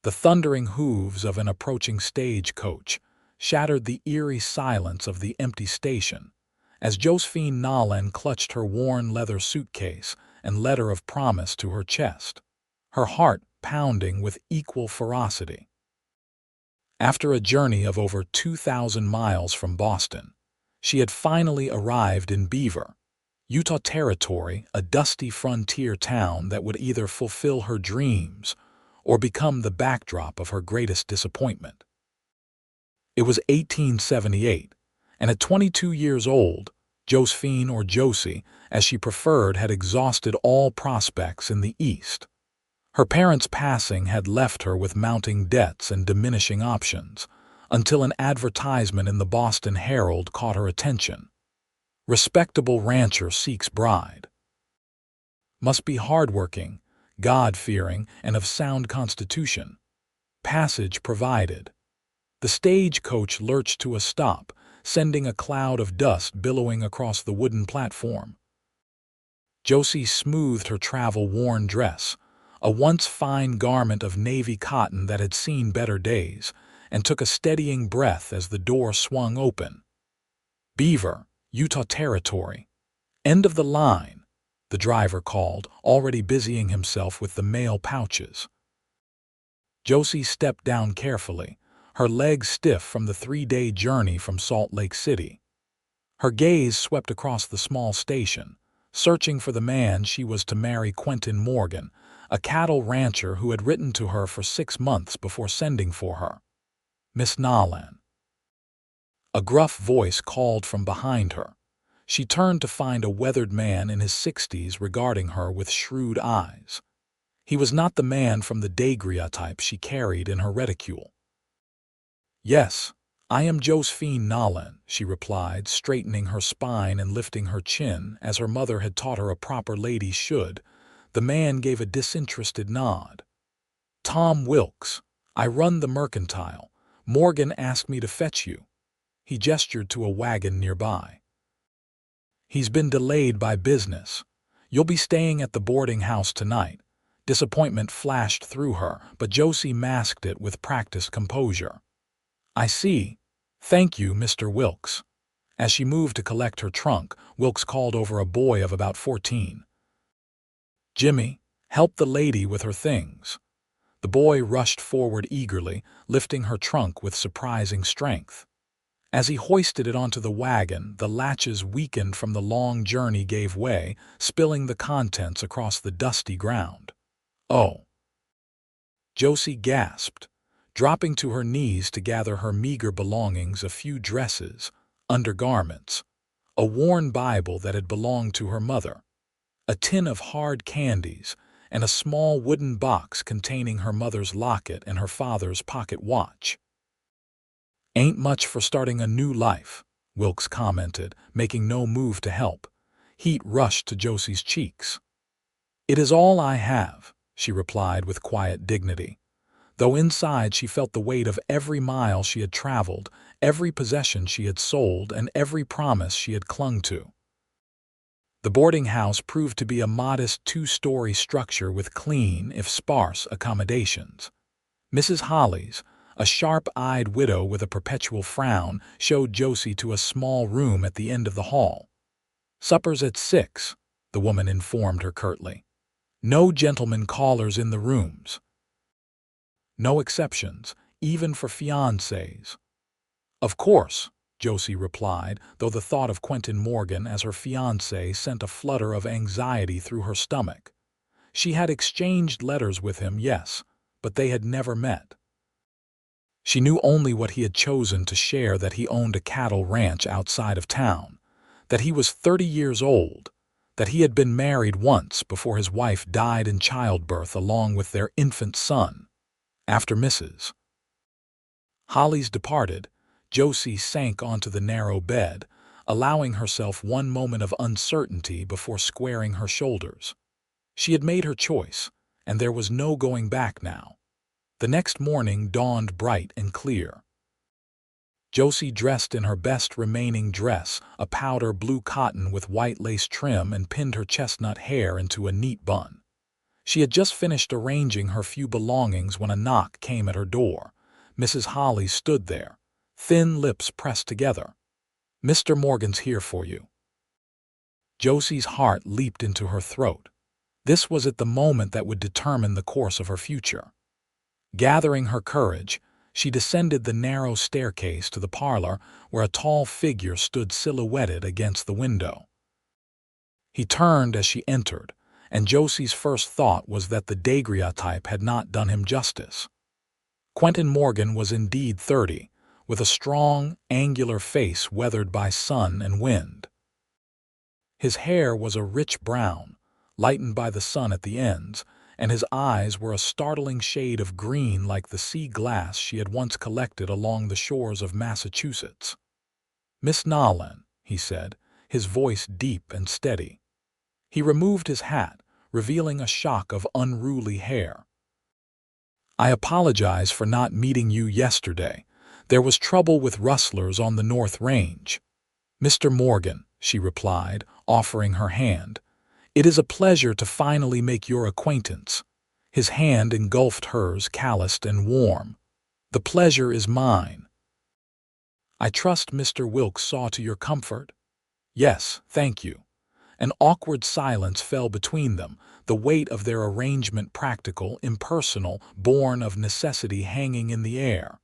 The thundering hooves of an approaching stagecoach shattered the eerie silence of the empty station as Josephine Nolan clutched her worn leather suitcase and letter of promise to her chest, her heart pounding with equal ferocity. After a journey of over 2,000 miles from Boston, she had finally arrived in Beaver, Utah Territory, a dusty frontier town that would either fulfill her dreams or become the backdrop of her greatest disappointment. It was 1878, and at 22 years old, Josephine, or Josie, as she preferred, had exhausted all prospects in the East. Her parents' passing had left her with mounting debts and diminishing options, until an advertisement in the Boston Herald caught her attention. Respectable rancher seeks bride. Must be hardworking, God-fearing, and of sound constitution. Passage provided. The stagecoach lurched to a stop, sending a cloud of dust billowing across the wooden platform. Josie smoothed her travel-worn dress, a once fine garment of navy cotton that had seen better days, and took a steadying breath as the door swung open. Beaver, Utah Territory. End of the line, the driver called, already busying himself with the mail pouches. Josie stepped down carefully, her legs stiff from the 3-day journey from Salt Lake City. Her gaze swept across the small station, searching for the man she was to marry, Quentin Morgan, a cattle rancher who had written to her for 6 months before sending for her. Miss Nolan. A gruff voice called from behind her. She turned to find a weathered man in his 60s regarding her with shrewd eyes. He was not the man from the daguerreotype she carried in her reticule. "Yes, I am Josephine Nolan," she replied, straightening her spine and lifting her chin as her mother had taught her a proper lady should. The man gave a disinterested nod. "Tom Wilkes. I run the mercantile. Morgan asked me to fetch you." He gestured to a wagon nearby. "He's been delayed by business. You'll be staying at the boarding house tonight." Disappointment flashed through her, but Josie masked it with practiced composure. "I see. Thank you, Mr. Wilkes." As she moved to collect her trunk, Wilkes called over a boy of about 14. "Jimmy, help the lady with her things." The boy rushed forward eagerly, lifting her trunk with surprising strength. As he hoisted it onto the wagon, the latches, weakened from the long journey, gave way, spilling the contents across the dusty ground. "Oh!" Josie gasped, dropping to her knees to gather her meager belongings: a few dresses, undergarments, a worn Bible that had belonged to her mother, a tin of hard candies, and a small wooden box containing her mother's locket and her father's pocket watch. "Ain't much for starting a new life," Wilkes commented, making no move to help. Heat rushed to Josie's cheeks. "It is all I have," she replied with quiet dignity, though inside she felt the weight of every mile she had traveled, every possession she had sold, and every promise she had clung to. The boarding house proved to be a modest 2-story structure with clean, if sparse, accommodations. Mrs. Holly's, a sharp-eyed widow with a perpetual frown, showed Josie to a small room at the end of the hall. "Supper's at 6, the woman informed her curtly. "No gentlemen callers in the rooms. No exceptions, even for fiancés." "Of course," Josie replied, though the thought of Quentin Morgan as her fiancé sent a flutter of anxiety through her stomach. She had exchanged letters with him, yes, but they had never met. She knew only what he had chosen to share: that he owned a cattle ranch outside of town, that he was 30 years old, that he had been married once before his wife died in childbirth along with their infant son. After Mrs. Holly's departed, Josie sank onto the narrow bed, allowing herself one moment of uncertainty before squaring her shoulders. She had made her choice, and there was no going back now. The next morning dawned bright and clear. Josie dressed in her best remaining dress, a powder blue cotton with white lace trim, and pinned her chestnut hair into a neat bun. She had just finished arranging her few belongings when a knock came at her door. Mrs. Holly stood there, thin lips pressed together. "Mr. Morgan's here for you." Josie's heart leaped into her throat. This was at the moment that would determine the course of her future. Gathering her courage, she descended the narrow staircase to the parlor where a tall figure stood silhouetted against the window. He turned as she entered, and Josie's first thought was that the daguerreotype had not done him justice. Quentin Morgan was indeed 30, with a strong, angular face weathered by sun and wind. His hair was a rich brown, lightened by the sun at the ends, and his eyes were a startling shade of green like the sea glass she had once collected along the shores of Massachusetts. "Miss Nolan," he said, his voice deep and steady. He removed his hat, revealing a shock of unruly hair. "I apologize for not meeting you yesterday. There was trouble with rustlers on the North Range." "Mr. Morgan," she replied, offering her hand. "It is a pleasure to finally make your acquaintance." His hand engulfed hers, calloused and warm. "The pleasure is mine." "I trust Mr. Wilkes saw to your comfort?" "Yes, thank you." An awkward silence fell between them, the weight of their arrangement practical, impersonal, born of necessity hanging in the air.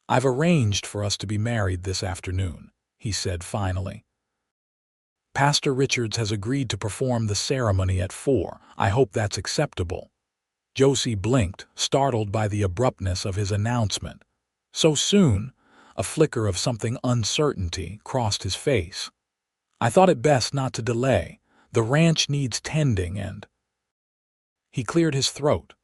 "I've arranged for us to be married this afternoon," he said finally. "Pastor Richards has agreed to perform the ceremony at 4. I hope that's acceptable." Josie blinked, startled by the abruptness of his announcement. "So soon?" A flicker of something uncertainty crossed his face. "I thought it best not to delay. The ranch needs tending and—" He cleared his throat.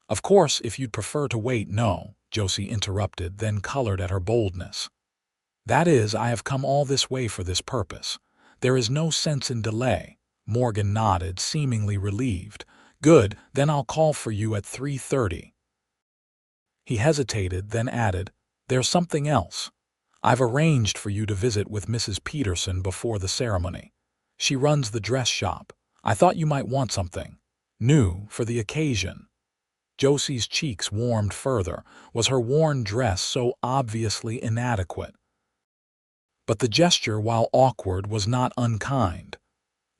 "Of course, if you'd prefer to wait, no," Josie interrupted, then colored at her boldness. "That is, I have come all this way for this purpose. There is no sense in delay." Morgan nodded, seemingly relieved. "Good, then I'll call for you at 3:30. He hesitated, then added, "There's something else. I've arranged for you to visit with Mrs. Peterson before the ceremony. She runs the dress shop. I thought you might want something new for the occasion." Josie's cheeks warmed further. Was her worn dress so obviously inadequate? But the gesture, while awkward, was not unkind.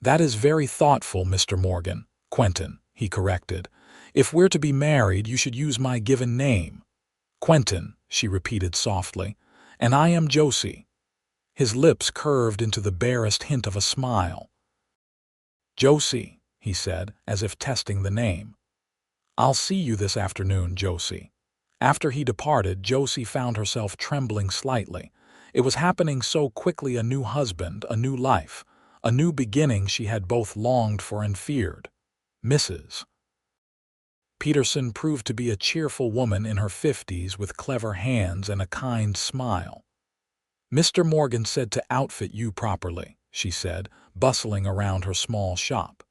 "That is very thoughtful, Mr. Morgan." "Quentin," he corrected. "If we're to be married, you should use my given name." "Quentin," she repeated softly. "And I am Josie." His lips curved into the barest hint of a smile. "Josie," he said, as if testing the name. "I'll see you this afternoon, Josie." After he departed, Josie found herself trembling slightly. It was happening so quickly. A new husband, a new life, a new beginning she had both longed for and feared. Mrs. Peterson proved to be a cheerful woman in her 50s with clever hands and a kind smile. "Mr. Morgan said to outfit you properly," she said, bustling around her small shop.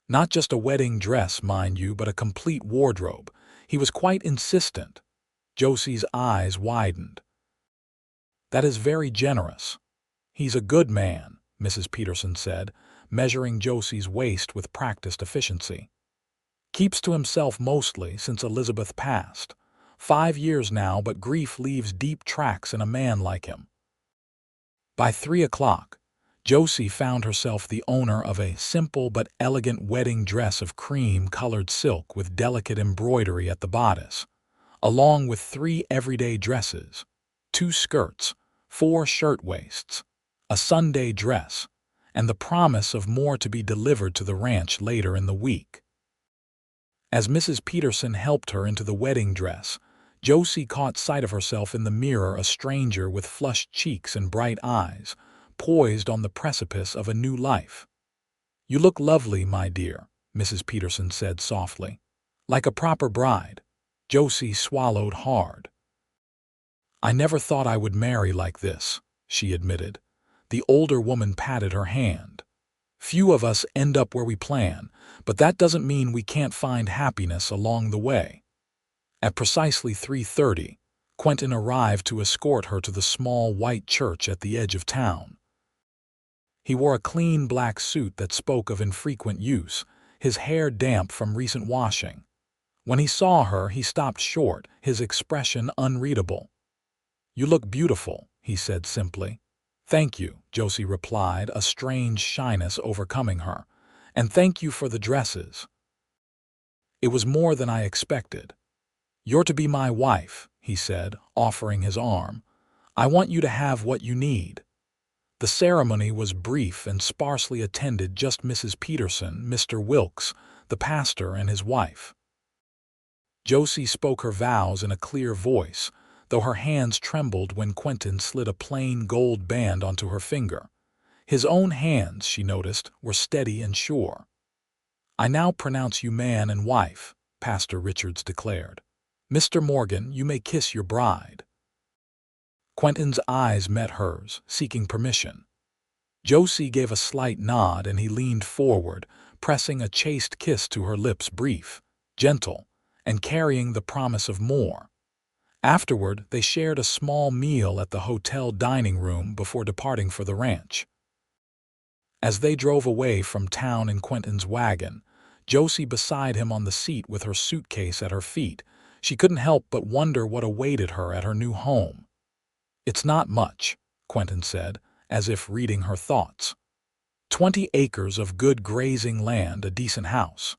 "Not just a wedding dress, mind you, but a complete wardrobe. He was quite insistent." Josie's eyes widened. "That is very generous." "He's a good man," Mrs. Peterson said, measuring Josie's waist with practiced efficiency. "Keeps to himself mostly since Elizabeth passed. 5 years now, but grief leaves deep tracks in a man like him." By 3 o'clock, Josie found herself the owner of a simple but elegant wedding dress of cream-colored silk with delicate embroidery at the bodice, along with 3 everyday dresses, 2 skirts, 4 shirtwaists, a Sunday dress, and the promise of more to be delivered to the ranch later in the week. As Mrs. Peterson helped her into the wedding dress, Josie caught sight of herself in the mirror, a stranger with flushed cheeks and bright eyes, poised on the precipice of a new life. "You look lovely, my dear," Mrs. Peterson said softly. "Like a proper bride." Josie swallowed hard. "I never thought I would marry like this," she admitted. The older woman patted her hand. "Few of us end up where we plan, but that doesn't mean we can't find happiness along the way." At precisely 3:30, Quentin arrived to escort her to the small white church at the edge of town. He wore a clean black suit that spoke of infrequent use, his hair damp from recent washing. When he saw her, he stopped short, his expression unreadable. "You look beautiful," he said simply. "Thank you," Josie replied, a strange shyness overcoming her. "And thank you for the dresses. It was more than I expected." "You're to be my wife," he said, offering his arm. "I want you to have what you need." The ceremony was brief and sparsely attended, just Mrs. Peterson, Mr. Wilkes, the pastor, and his wife. Josie spoke her vows in a clear voice, though her hands trembled when Quentin slid a plain gold band onto her finger. His own hands, she noticed, were steady and sure. "I now pronounce you man and wife," Pastor Richards declared. "Mr. Morgan, you may kiss your bride." Quentin's eyes met hers, seeking permission. Josie gave a slight nod and he leaned forward, pressing a chaste kiss to her lips, brief, gentle, and carrying the promise of more. Afterward, they shared a small meal at the hotel dining room before departing for the ranch. As they drove away from town in Quentin's wagon, Josie beside him on the seat with her suitcase at her feet, she couldn't help but wonder what awaited her at her new home. "It's not much," Quentin said, as if reading her thoughts. 20 acres of good grazing land, a decent house.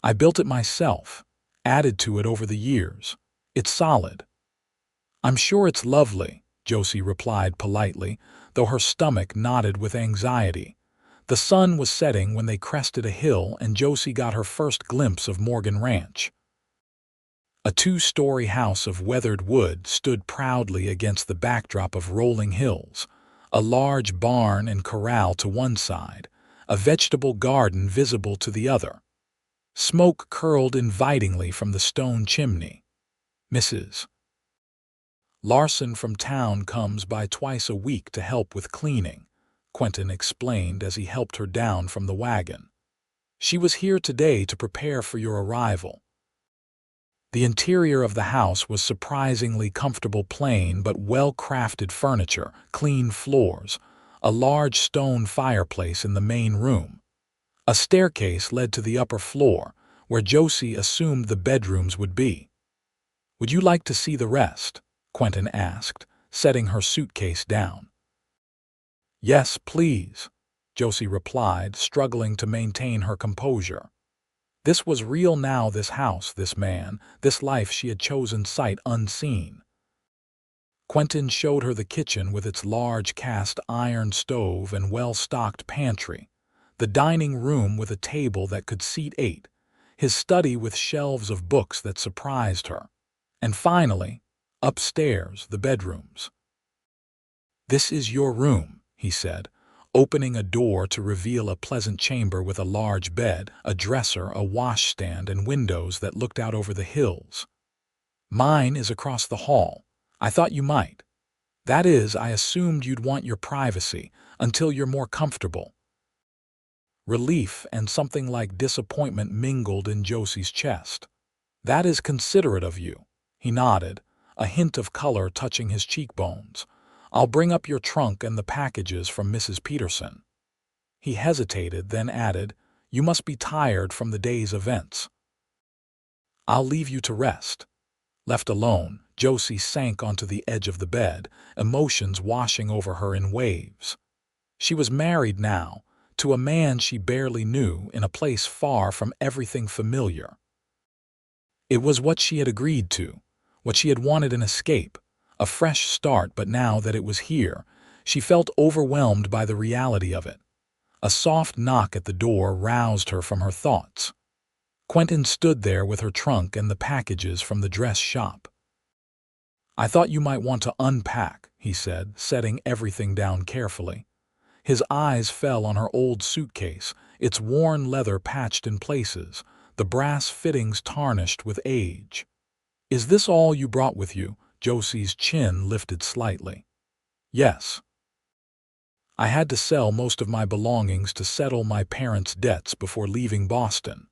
I built it myself, added to it over the years. It's solid." "I'm sure it's lovely," Josie replied politely, though her stomach knotted with anxiety. The sun was setting when they crested a hill and Josie got her first glimpse of Morgan Ranch. A 2-story house of weathered wood stood proudly against the backdrop of rolling hills, a large barn and corral to one side, a vegetable garden visible to the other. Smoke curled invitingly from the stone chimney. "Mrs. Larson from town comes by twice a week to help with cleaning," Quentin explained as he helped her down from the wagon. "She was here today to prepare for your arrival." The interior of the house was surprisingly comfortable, plain but well-crafted furniture, clean floors, a large stone fireplace in the main room. A staircase led to the upper floor, where Josie assumed the bedrooms would be. "Would you like to see the rest?" Quentin asked, setting her suitcase down. "Yes, please," Josie replied, struggling to maintain her composure. This was real now, this house, this man, this life she had chosen sight unseen. Quentin showed her the kitchen with its large cast-iron stove and well-stocked pantry, the dining room with a table that could seat 8, his study with shelves of books that surprised her, and finally, upstairs, the bedrooms. "This is your room," he said, opening a door to reveal a pleasant chamber with a large bed, a dresser, a washstand, and windows that looked out over the hills. "Mine is across the hall. I thought you might. That is, I assumed you'd want your privacy until you're more comfortable." Relief and something like disappointment mingled in Josie's chest. "That is considerate of you," he nodded, a hint of color touching his cheekbones. "I'll bring up your trunk and the packages from Mrs. Peterson." He hesitated, then added, "You must be tired from the day's events." "I'll leave you to rest." Left alone, Josie sank onto the edge of the bed, emotions washing over her in waves. She was married now, to a man she barely knew, in a place far from everything familiar. It was what she had agreed to, what she had wanted, an escape, a fresh start, but now that it was here, she felt overwhelmed by the reality of it. A soft knock at the door roused her from her thoughts. Quentin stood there with her trunk and the packages from the dress shop. "I thought you might want to unpack," he said, setting everything down carefully. His eyes fell on her old suitcase, its worn leather patched in places, the brass fittings tarnished with age. "Is this all you brought with you?" Josie's chin lifted slightly. "Yes. I had to sell most of my belongings to settle my parents' debts before leaving Boston."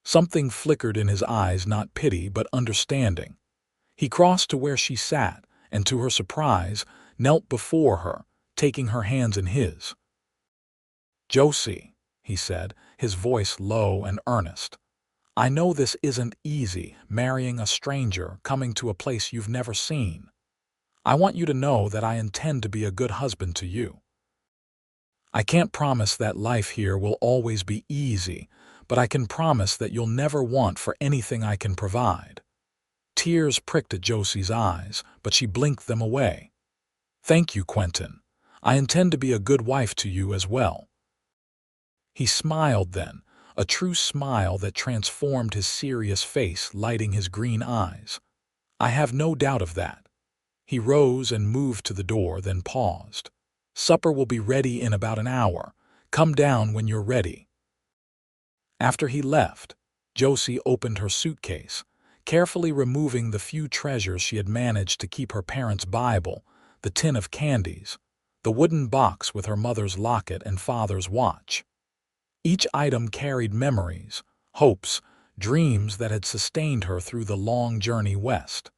Something flickered in his eyes, not pity but understanding. He crossed to where she sat and, to her surprise, knelt before her, taking her hands in his. "Josie," he said, his voice low and earnest. "I know this isn't easy, marrying a stranger, coming to a place you've never seen. I want you to know that I intend to be a good husband to you. I can't promise that life here will always be easy, but I can promise that you'll never want for anything I can provide." Tears pricked at Josie's eyes, but she blinked them away. "Thank you, Quentin. I intend to be a good wife to you as well." He smiled then, a true smile that transformed his serious face, lighting his green eyes. "I have no doubt of that." He rose and moved to the door, then paused. "Supper will be ready in about an hour. Come down when you're ready." After he left, Josie opened her suitcase, carefully removing the few treasures she had managed to keep: her parents' Bible, the tin of candies, the wooden box with her mother's locket and father's watch. Each item carried memories, hopes, dreams that had sustained her through the long journey west.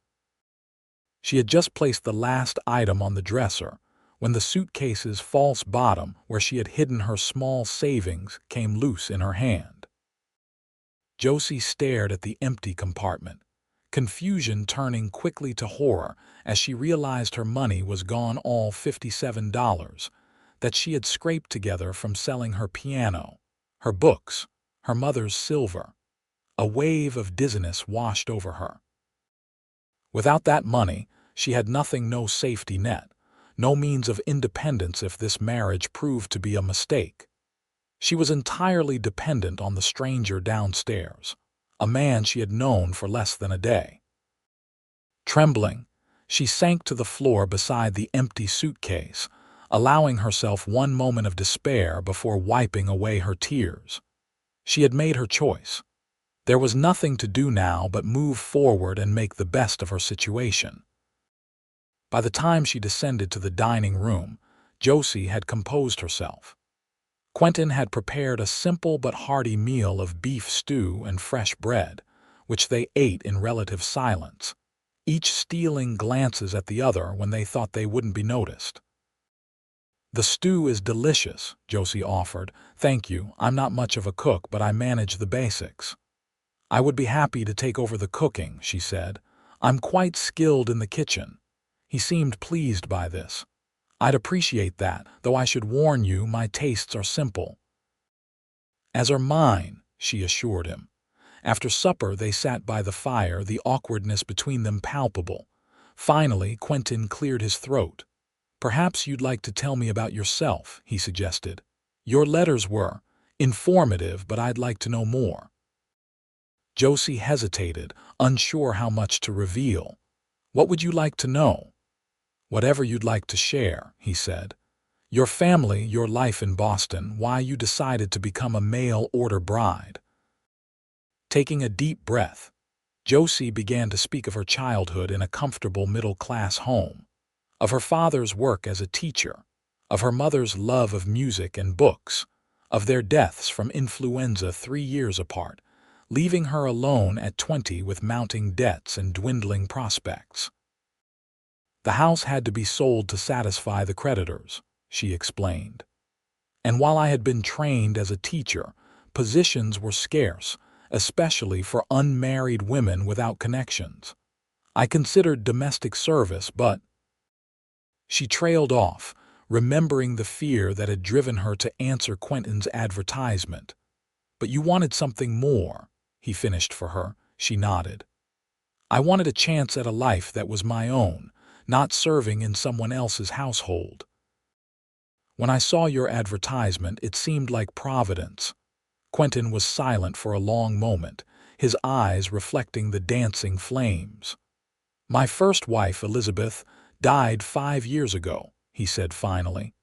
She had just placed the last item on the dresser when the suitcase's false bottom, where she had hidden her small savings, came loose in her hand. Josie stared at the empty compartment, confusion turning quickly to horror as she realized her money was gone, all $57 that she had scraped together from selling her piano, her books, her mother's silver. A wave of dizziness washed over her. Without that money, she had nothing, no safety net, no means of independence if this marriage proved to be a mistake. She was entirely dependent on the stranger downstairs, a man she had known for less than a day. Trembling, she sank to the floor beside the empty suitcase, allowing herself one moment of despair before wiping away her tears. She had made her choice. There was nothing to do now but move forward and make the best of her situation. By the time she descended to the dining room, Josie had composed herself. Quentin had prepared a simple but hearty meal of beef stew and fresh bread, which they ate in relative silence, each stealing glances at the other when they thought they wouldn't be noticed. "The stew is delicious," Josie offered. "Thank you. I'm not much of a cook, but I manage the basics." "I would be happy to take over the cooking," she said. "I'm quite skilled in the kitchen." He seemed pleased by this. "I'd appreciate that, though I should warn you my tastes are simple." "As are mine," she assured him. After supper they sat by the fire, the awkwardness between them palpable. Finally, Quentin cleared his throat. "Perhaps you'd like to tell me about yourself," he suggested. "Your letters were informative, but I'd like to know more." Josie hesitated, unsure how much to reveal. "What would you like to know?" "Whatever you'd like to share," he said. "Your family, your life in Boston, why you decided to become a mail-order bride." Taking a deep breath, Josie began to speak of her childhood in a comfortable middle-class home, of her father's work as a teacher, of her mother's love of music and books, of their deaths from influenza 3 years apart, leaving her alone at 20 with mounting debts and dwindling prospects. "The house had to be sold to satisfy the creditors," she explained. "And while I had been trained as a teacher, positions were scarce, especially for unmarried women without connections. I considered domestic service, but—" She trailed off, remembering the fear that had driven her to answer Quentin's advertisement. "But you wanted something more," he finished for her. She nodded. "I wanted a chance at a life that was my own, not serving in someone else's household. When I saw your advertisement, it seemed like Providence." Quentin was silent for a long moment, his eyes reflecting the dancing flames. "My first wife, Elizabeth, died 5 years ago," he said finally.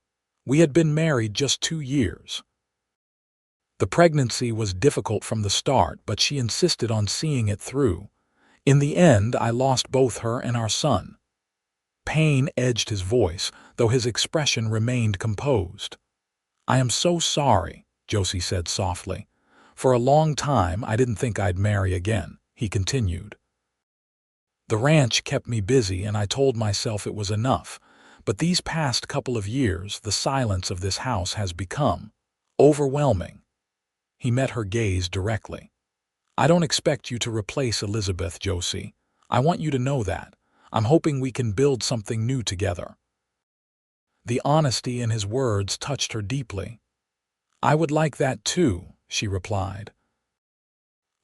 "We had been married just 2 years. The pregnancy was difficult from the start, but she insisted on seeing it through. In the end, I lost both her and our son." Pain edged his voice, though his expression remained composed. "I am so sorry," Josie said softly. "For a long time I didn't think I'd marry again," he continued. "The ranch kept me busy and I told myself it was enough, but these past couple of years the silence of this house has become overwhelming." He met her gaze directly. "I don't expect you to replace Elizabeth, Josie. I want you to know that. I'm hoping we can build something new together." The honesty in his words touched her deeply. "I would like that too," she replied.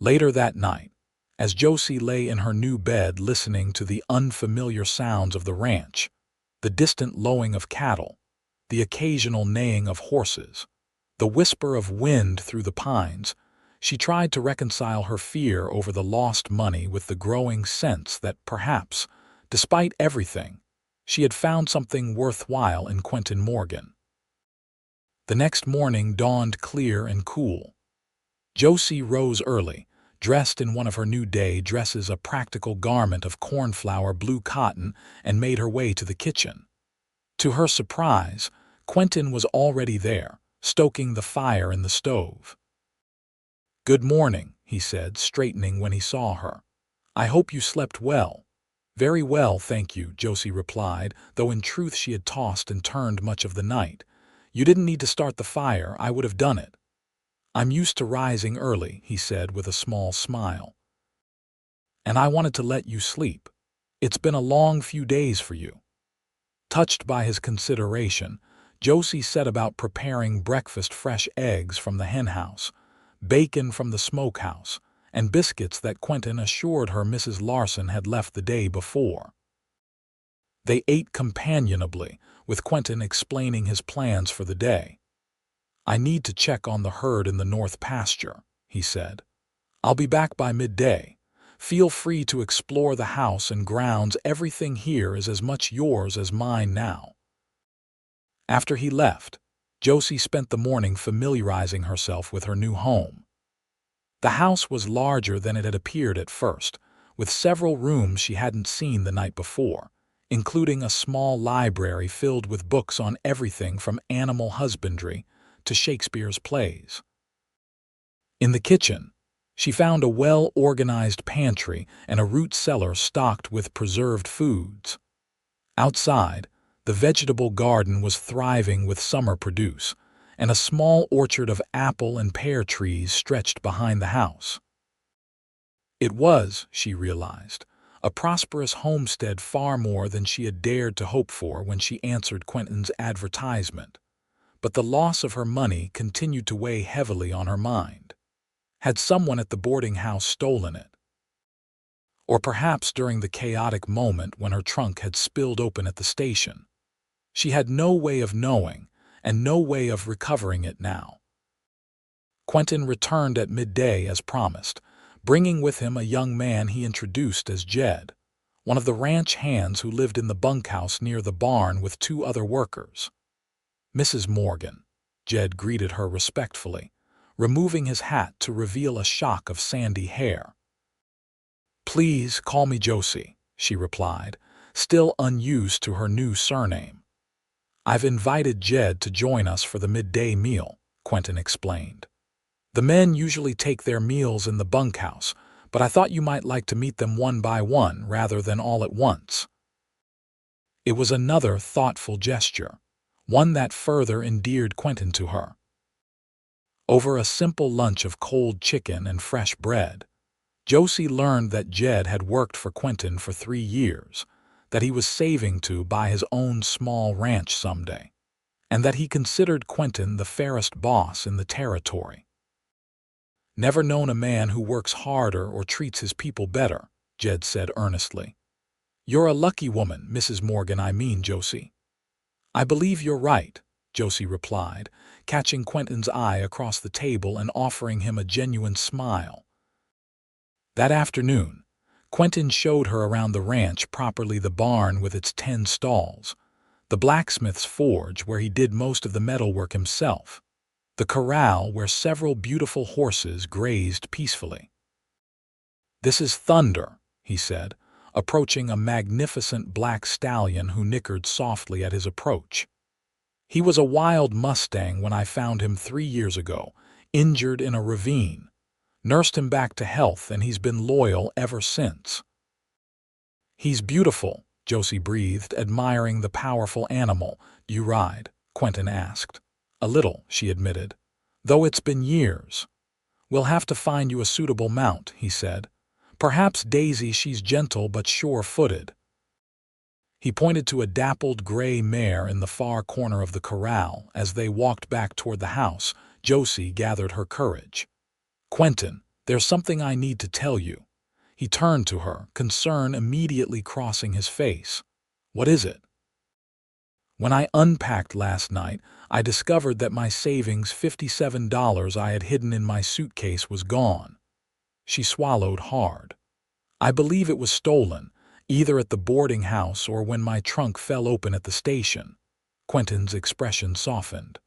Later that night, as Josie lay in her new bed listening to the unfamiliar sounds of the ranch, the distant lowing of cattle, the occasional neighing of horses, the whisper of wind through the pines, she tried to reconcile her fear over the lost money with the growing sense that perhaps, despite everything, she had found something worthwhile in Quentin Morgan. The next morning dawned clear and cool. Josie rose early, dressed in one of her new day dresses, a practical garment of cornflower blue cotton, and made her way to the kitchen. To her surprise, Quentin was already there, stoking the fire in the stove. "Good morning," he said, straightening when he saw her. "I hope you slept well." "Very well, thank you," Josie replied, though in truth she had tossed and turned much of the night. "You didn't need to start the fire, I would have done it." "I'm used to rising early," he said with a small smile. "And I wanted to let you sleep. It's been a long few days for you." Touched by his consideration, Josie set about preparing breakfast: fresh eggs from the henhouse, bacon from the smokehouse, and biscuits that Quentin assured her Mrs. Larson had left the day before. They ate companionably, with Quentin explaining his plans for the day. "I need to check on the herd in the north pasture," he said. "I'll be back by midday. Feel free to explore the house and grounds. Everything here is as much yours as mine now." After he left, Josie spent the morning familiarizing herself with her new home. The house was larger than it had appeared at first, with several rooms she hadn't seen the night before, including a small library filled with books on everything from animal husbandry to Shakespeare's plays. In the kitchen, she found a well-organized pantry and a root cellar stocked with preserved foods. Outside, the vegetable garden was thriving with summer produce, and a small orchard of apple and pear trees stretched behind the house. It was, she realized, a prosperous homestead, far more than she had dared to hope for when she answered Quentin's advertisement. But the loss of her money continued to weigh heavily on her mind. Had someone at the boarding house stolen it? Or perhaps during the chaotic moment when her trunk had spilled open at the station? She had no way of knowing, and no way of recovering it now. Quentin returned at midday as promised, bringing with him a young man he introduced as Jed, one of the ranch hands who lived in the bunkhouse near the barn with two other workers. "Mrs. Morgan," Jed greeted her respectfully, removing his hat to reveal a shock of sandy hair. "Please call me Josie," she replied, still unused to her new surname. "I've invited Jed to join us for the midday meal," Quentin explained. "The men usually take their meals in the bunkhouse, but I thought you might like to meet them one by one rather than all at once." It was another thoughtful gesture, one that further endeared Quentin to her. Over a simple lunch of cold chicken and fresh bread, Josie learned that Jed had worked for Quentin for 3 years, that he was saving to buy his own small ranch someday, and that he considered Quentin the fairest boss in the territory. "Never known a man who works harder or treats his people better," Jed said earnestly. "You're a lucky woman, Mrs. Morgan, I mean, Josie." "I believe you're right," Josie replied, catching Quentin's eye across the table and offering him a genuine smile. That afternoon, Quentin showed her around the ranch properly: the barn with its 10 stalls, the blacksmith's forge where he did most of the metalwork himself, the corral where several beautiful horses grazed peacefully. "This is Thunder," he said, approaching a magnificent black stallion who nickered softly at his approach. "He was a wild Mustang when I found him 3 years ago, injured in a ravine. Nursed him back to health, and he's been loyal ever since." "He's beautiful," Josie breathed, admiring the powerful animal. "Do you ride?" Quentin asked. "A little," she admitted, "though it's been years." "We'll have to find you a suitable mount," he said. "Perhaps Daisy, she's gentle but sure-footed." He pointed to a dappled gray mare in the far corner of the corral. As they walked back toward the house, Josie gathered her courage. "Quentin, there's something I need to tell you." He turned to her, concern immediately crossing his face. "What is it?" "When I unpacked last night, I discovered that my savings $57 I had hidden in my suitcase was gone." She swallowed hard. "I believe it was stolen, either at the boarding house or when my trunk fell open at the station." Quentin's expression softened.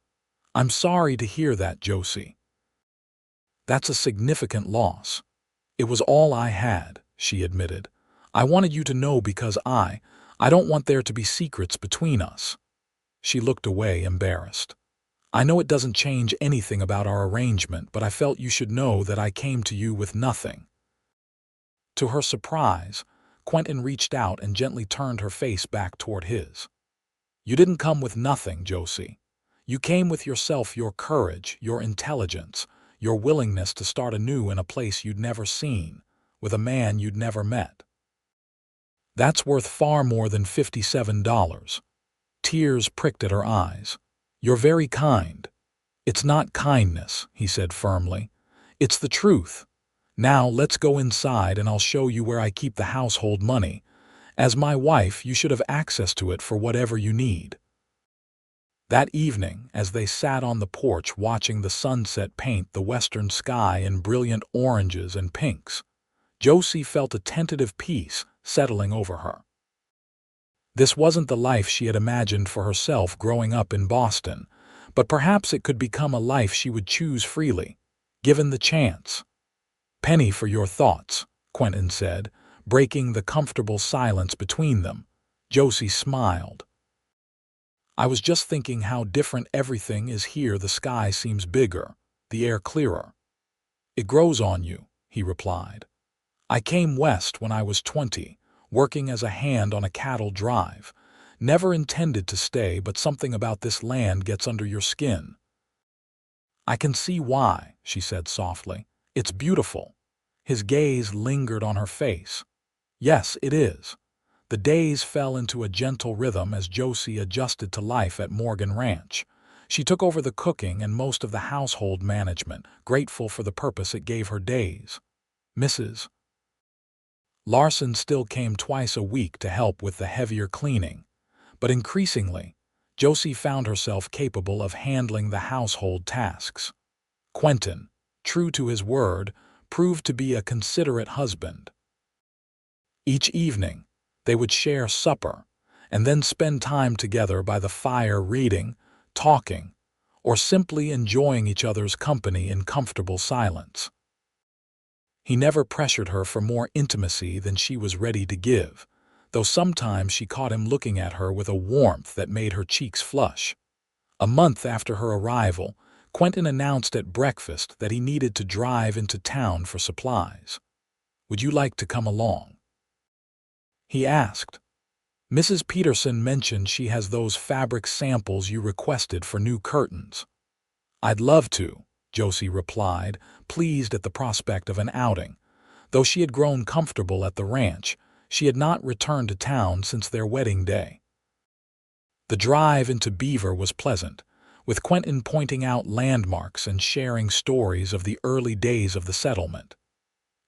"I'm sorry to hear that, Josie. That's a significant loss." "It was all I had," she admitted. "I wanted you to know because I don't want there to be secrets between us." She looked away, embarrassed. "I know it doesn't change anything about our arrangement, but I felt you should know that I came to you with nothing." To her surprise, Quentin reached out and gently turned her face back toward his. "You didn't come with nothing, Josie. You came with yourself, your courage, your intelligence, your willingness to start anew in a place you'd never seen, with a man you'd never met. That's worth far more than $57. Tears pricked at her eyes. "You're very kind." "It's not kindness," he said firmly. "It's the truth. Now let's go inside and I'll show you where I keep the household money. As my wife, you should have access to it for whatever you need." That evening, as they sat on the porch watching the sunset paint the western sky in brilliant oranges and pinks, Josie felt a tentative peace settling over her. This wasn't the life she had imagined for herself growing up in Boston, but perhaps it could become a life she would choose freely, given the chance. "Penny for your thoughts," Quentin said, breaking the comfortable silence between them. Josie smiled. "I was just thinking how different everything is here. The sky seems bigger, the air clearer." "It grows on you," he replied. "I came west when I was 20, working as a hand on a cattle drive. Never intended to stay, but something about this land gets under your skin." "I can see why," she said softly. "It's beautiful." His gaze lingered on her face. "Yes, it is." The days fell into a gentle rhythm as Josie adjusted to life at Morgan Ranch. She took over the cooking and most of the household management, grateful for the purpose it gave her days. Mrs. Larson still came twice a week to help with the heavier cleaning, but increasingly, Josie found herself capable of handling the household tasks. Quentin, true to his word, proved to be a considerate husband. Each evening, they would share supper and then spend time together by the fire reading, talking, or simply enjoying each other's company in comfortable silence. He never pressured her for more intimacy than she was ready to give, though sometimes she caught him looking at her with a warmth that made her cheeks flush. A month after her arrival, Quentin announced at breakfast that he needed to drive into town for supplies. "Would you like to come along?" he asked. "Mrs. Peterson mentioned she has those fabric samples you requested for new curtains." "I'd love to," Josie replied, pleased at the prospect of an outing. Though she had grown comfortable at the ranch, she had not returned to town since their wedding day. The drive into Beaver was pleasant, with Quentin pointing out landmarks and sharing stories of the early days of the settlement.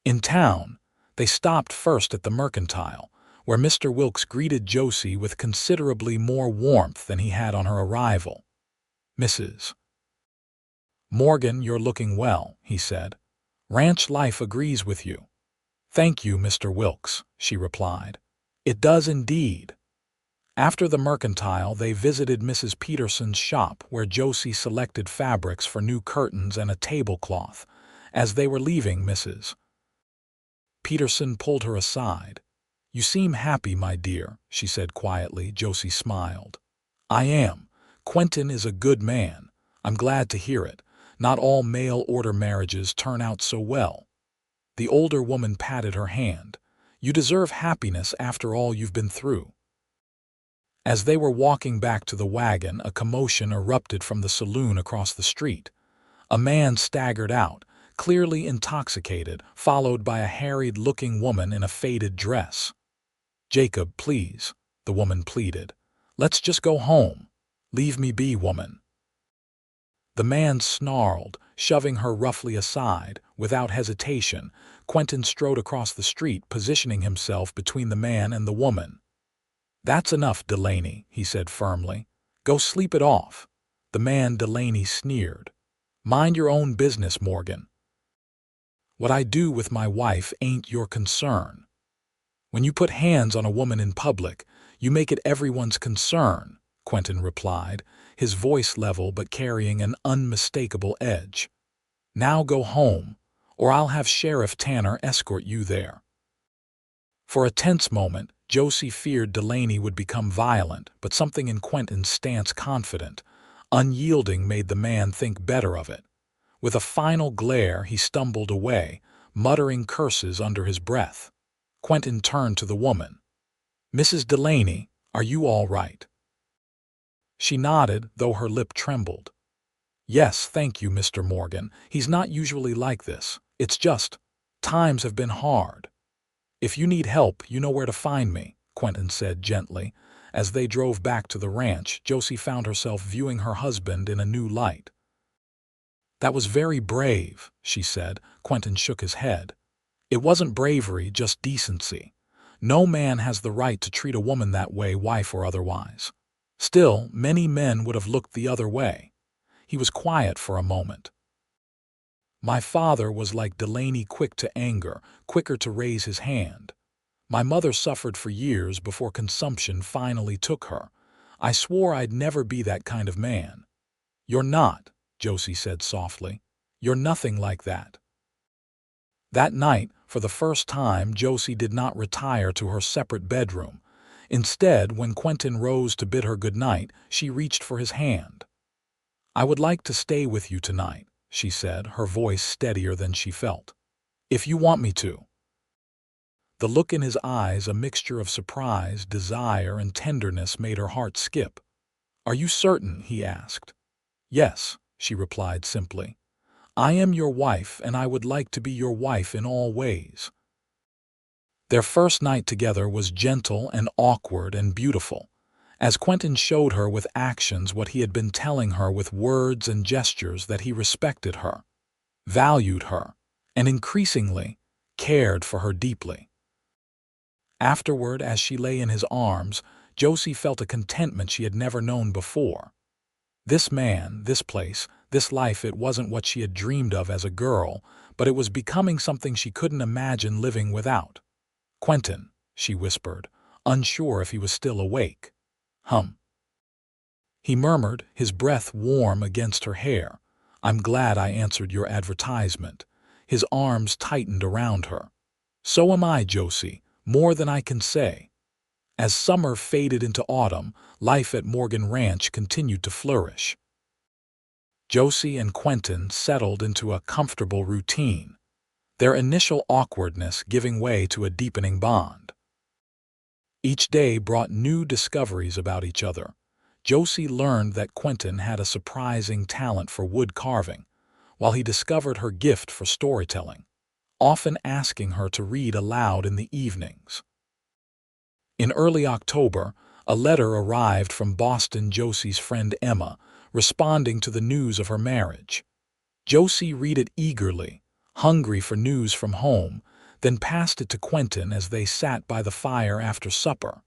In town, they stopped first at the Mercantile, where Mr. Wilkes greeted Josie with considerably more warmth than he had on her arrival. "Mrs. Morgan, you're looking well," he said. "Ranch life agrees with you." "Thank you, Mr. Wilkes," she replied. "It does indeed." After the Mercantile, they visited Mrs. Peterson's shop, where Josie selected fabrics for new curtains and a tablecloth. As they were leaving, Mrs. Peterson pulled her aside. "You seem happy, my dear," she said quietly. Josie smiled. "I am. Quentin is a good man. I'm glad to hear it. Not all mail-order marriages turn out so well." The older woman patted her hand. "You deserve happiness after all you've been through." As they were walking back to the wagon, a commotion erupted from the saloon across the street. A man staggered out, clearly intoxicated, followed by a harried-looking woman in a faded dress. "Jacob, please," the woman pleaded. "Let's just go home. Leave me be, woman." The man snarled, shoving her roughly aside. Without hesitation, Quentin strode across the street, positioning himself between the man and the woman. "That's enough, Delaney," he said firmly. "Go sleep it off." The man, Delaney, sneered. "Mind your own business, Morgan. What I do with my wife ain't your concern. When you put hands on a woman in public, you make it everyone's concern," Quentin replied, his voice level but carrying an unmistakable edge. "Now go home, or I'll have Sheriff Tanner escort you there." For a tense moment, Josie feared Delaney would become violent, but something in Quentin's stance, confident, unyielding, made the man think better of it. With a final glare, he stumbled away, muttering curses under his breath. Quentin turned to the woman. "Mrs. Delaney, are you all right?" She nodded, though her lip trembled. "Yes, thank you, Mr. Morgan. He's not usually like this. It's just, times have been hard. If you need help, you know where to find me," Quentin said gently. As they drove back to the ranch, Josie found herself viewing her husband in a new light. "That was very brave," she said. Quentin shook his head. "It wasn't bravery, just decency. No man has the right to treat a woman that way, wife or otherwise. Still, many men would have looked the other way." He was quiet for a moment. "My father was like Delaney, quick to anger, quicker to raise his hand. My mother suffered for years before consumption finally took her. I swore I'd never be that kind of man." "You're not," Josie said softly. "You're nothing like that." That night, for the first time, Josie did not retire to her separate bedroom. Instead, when Quentin rose to bid her good night, she reached for his hand. "I would like to stay with you tonight," she said, her voice steadier than she felt. "If you want me to." The look in his eyes, a mixture of surprise, desire, and tenderness, made her heart skip. "Are you certain?" he asked. "Yes," she replied simply. "I am your wife, and I would like to be your wife in all ways." Their first night together was gentle and awkward and beautiful, as Quentin showed her with actions what he had been telling her with words and gestures, that he respected her, valued her, and increasingly cared for her deeply. Afterward, as she lay in his arms, Josie felt a contentment she had never known before. This man, this place, this life, it wasn't what she had dreamed of as a girl, but it was becoming something she couldn't imagine living without. "Quentin," she whispered, unsure if he was still awake. He murmured, his breath warm against her hair. "I'm glad I answered your advertisement." His arms tightened around her. "So am I, Josie, more than I can say." As summer faded into autumn, life at Morgan Ranch continued to flourish. Josie and Quentin settled into a comfortable routine, their initial awkwardness giving way to a deepening bond. Each day brought new discoveries about each other. Josie learned that Quentin had a surprising talent for wood carving, while he discovered her gift for storytelling, often asking her to read aloud in the evenings. In early October, a letter arrived from Boston, Josie's friend Emma, responding to the news of her marriage. Josie read it eagerly, hungry for news from home, then passed it to Quentin as they sat by the fire after supper.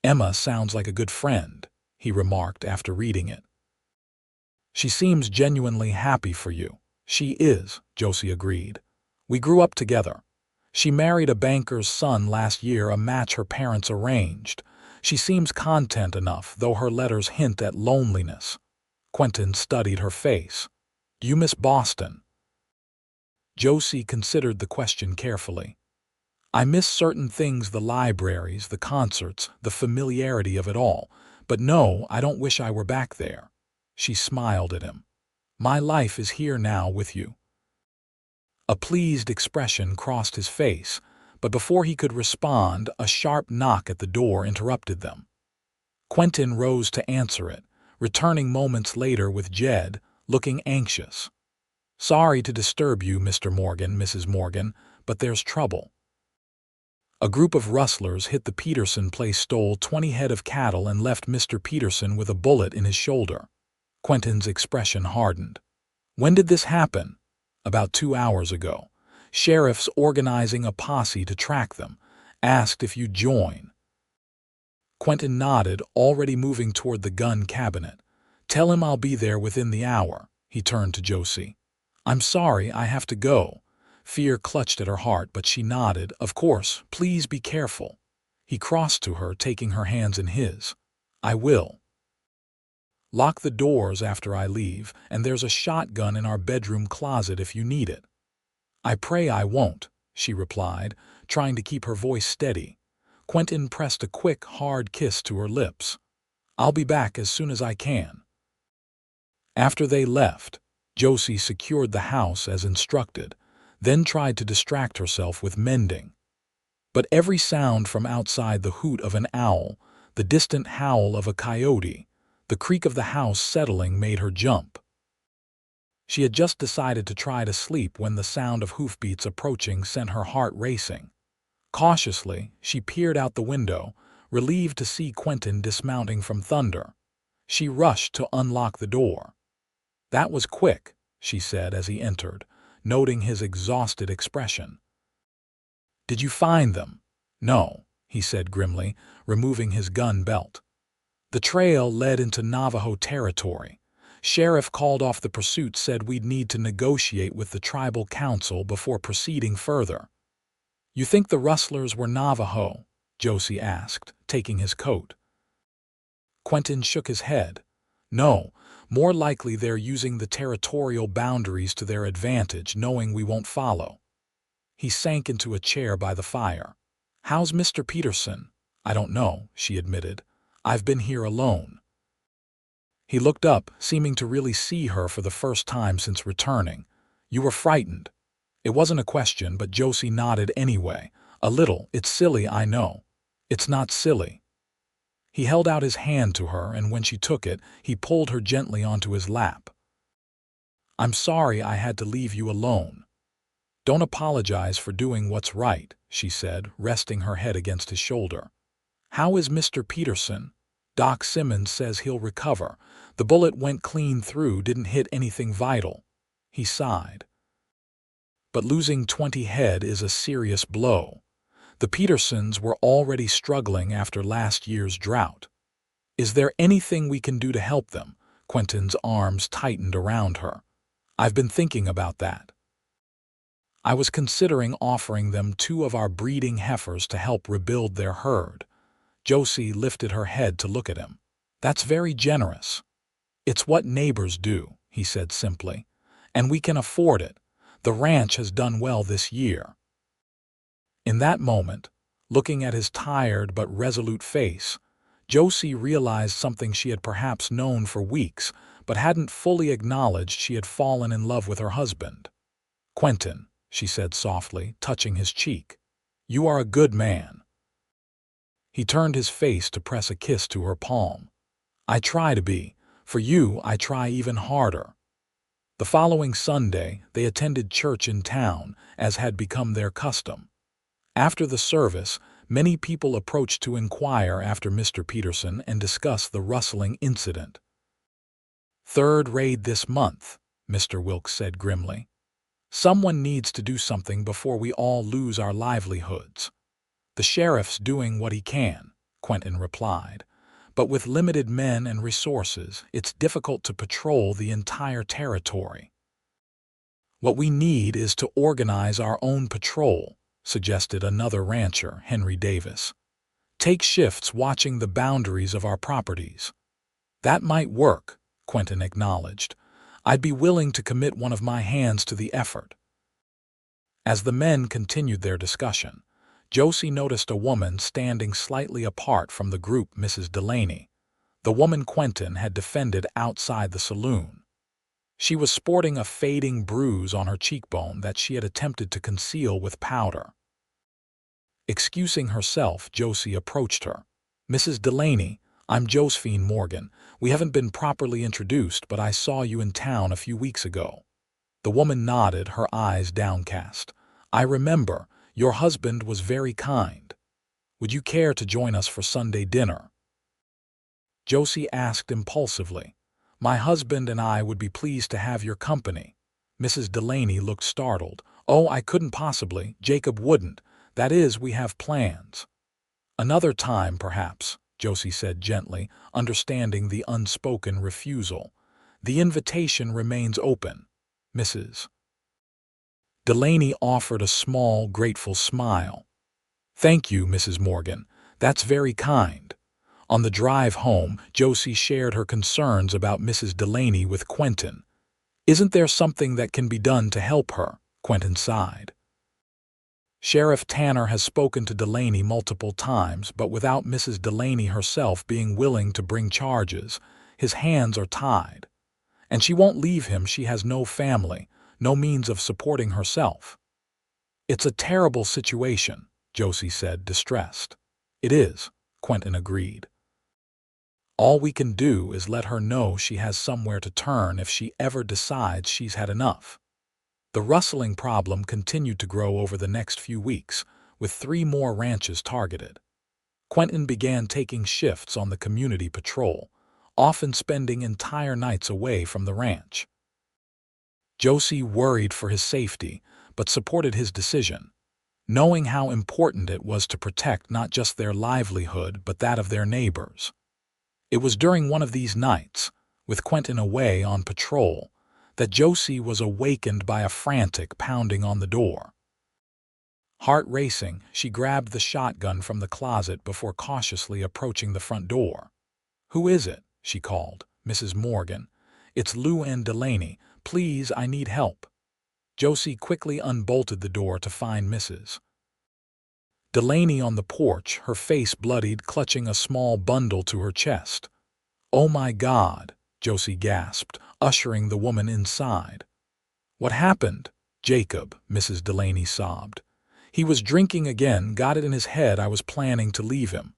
"Emma sounds like a good friend," he remarked after reading it. "She seems genuinely happy for you." "She is," Josie agreed. "We grew up together. She married a banker's son last year, a match her parents arranged. She seems content enough, though her letters hint at loneliness." Quentin studied her face. "Do you miss Boston?" Josie considered the question carefully. "I miss certain things, the libraries, the concerts, the familiarity of it all. But no, I don't wish I were back there." She smiled at him. "My life is here now with you." A pleased expression crossed his face, but before he could respond, a sharp knock at the door interrupted them. Quentin rose to answer it, returning moments later with Jed, looking anxious. "Sorry to disturb you, Mr. Morgan, Mrs. Morgan, but there's trouble. A group of rustlers hit the Peterson place, stole 20 head of cattle, and left Mr. Peterson with a bullet in his shoulder." Quentin's expression hardened. "When did this happen?" "About 2 hours ago. Sheriff's organizing a posse to track them. Asked if you'd join." Quentin nodded, already moving toward the gun cabinet. "Tell him I'll be there within the hour." He turned to Josie. "I'm sorry, I have to go." Fear clutched at her heart, but she nodded. "Of course, please be careful." He crossed to her, taking her hands in his. "I will. Lock the doors after I leave, and there's a shotgun in our bedroom closet if you need it." "I pray I won't," she replied, trying to keep her voice steady. Quentin pressed a quick, hard kiss to her lips. "I'll be back as soon as I can." After they left, Josie secured the house as instructed, then tried to distract herself with mending. But every sound from outside, the hoot of an owl, the distant howl of a coyote, the creak of the house settling, made her jump. She had just decided to try to sleep when the sound of hoofbeats approaching sent her heart racing. Cautiously, she peered out the window, relieved to see Quentin dismounting from Thunder. She rushed to unlock the door. "That was quick," she said as he entered, noting his exhausted expression. "Did you find them?" "No," he said grimly, removing his gun belt. "The trail led into Navajo territory. Sheriff called off the pursuit, said we'd need to negotiate with the tribal council before proceeding further." "You think the rustlers were Navajo?" Josie asked, taking his coat. Quentin shook his head. "No, more likely they're using the territorial boundaries to their advantage, knowing we won't follow." He sank into a chair by the fire. "How's Mr. Peterson?" "I don't know," she admitted. "I've been here alone." He looked up, seeming to really see her for the first time since returning. "You were frightened." It wasn't a question, but Josie nodded anyway. "A little. It's silly, I know." "It's not silly." He held out his hand to her, and when she took it, he pulled her gently onto his lap. "I'm sorry I had to leave you alone." "Don't apologize for doing what's right," she said, resting her head against his shoulder. "How is Mr. Peterson?" "Doc Simmons says he'll recover. The bullet went clean through, didn't hit anything vital." He sighed. "But losing 20 head is a serious blow. The Petersons were already struggling after last year's drought. Is there anything we can do to help them?" Quentin's arms tightened around her. "I've been thinking about that. I was considering offering them 2 of our breeding heifers to help rebuild their herd." Josie lifted her head to look at him. "That's very generous." "It's what neighbors do," he said simply. "And we can afford it. The ranch has done well this year." In that moment, looking at his tired but resolute face, Josie realized something she had perhaps known for weeks, but hadn't fully acknowledged. She had fallen in love with her husband. "Quentin," she said softly, touching his cheek, "you are a good man." He turned his face to press a kiss to her palm. "I try to be. For you, I try even harder." The following Sunday, they attended church in town, as had become their custom. After the service, many people approached to inquire after Mr. Peterson and discuss the rustling incident. "Third raid this month," Mr. Wilkes said grimly. "Someone needs to do something before we all lose our livelihoods." "The sheriff's doing what he can," Quentin replied. "But with limited men and resources, it's difficult to patrol the entire territory." "What we need is to organize our own patrol," suggested another rancher, Henry Davis. "Take shifts watching the boundaries of our properties." "That might work," Quentin acknowledged. "I'd be willing to commit one of my hands to the effort." As the men continued their discussion, Josie noticed a woman standing slightly apart from the group, Mrs. Delaney, the woman Quentin had defended outside the saloon. She was sporting a fading bruise on her cheekbone that she had attempted to conceal with powder. Excusing herself, Josie approached her. "Mrs. Delaney, I'm Josephine Morgan. We haven't been properly introduced, but I saw you in town a few weeks ago." The woman nodded, her eyes downcast. "I remember. Your husband was very kind. Would you care to join us for Sunday dinner?" Josie asked impulsively. "My husband and I would be pleased to have your company." Mrs. Delaney looked startled. "Oh, I couldn't possibly. Jacob wouldn't. That is, we have plans." "Another time, perhaps," Josie said gently, understanding the unspoken refusal. "The invitation remains open." Mrs. Delaney offered a small, grateful smile. "Thank you, Mrs. Morgan. That's very kind." On the drive home, Josie shared her concerns about Mrs. Delaney with Quentin. "Isn't there something that can be done to help her?" Quentin sighed. "Sheriff Tanner has spoken to Delaney multiple times, but without Mrs. Delaney herself being willing to bring charges, his hands are tied. And she won't leave him. She has no family, no means of supporting herself." "It's a terrible situation," Josie said, distressed. "It is," Quentin agreed. "All we can do is let her know she has somewhere to turn if she ever decides she's had enough." The rustling problem continued to grow over the next few weeks, with 3 more ranches targeted. Quentin began taking shifts on the community patrol, often spending entire nights away from the ranch. Josie worried for his safety, but supported his decision, knowing how important it was to protect not just their livelihood but that of their neighbors. It was during one of these nights, with Quentin away on patrol, that Josie was awakened by a frantic pounding on the door. Heart racing, she grabbed the shotgun from the closet before cautiously approaching the front door. "Who is it?" she called. "Mrs. Morgan. It's Lou Ann Delaney. Please, I need help." Josie quickly unbolted the door to find Mrs. Delaney on the porch, her face bloodied, clutching a small bundle to her chest. "Oh my God," Josie gasped, ushering the woman inside. "What happened?" "Jacob," Mrs. Delaney sobbed. "He was drinking again, got it in his head I was planning to leave him.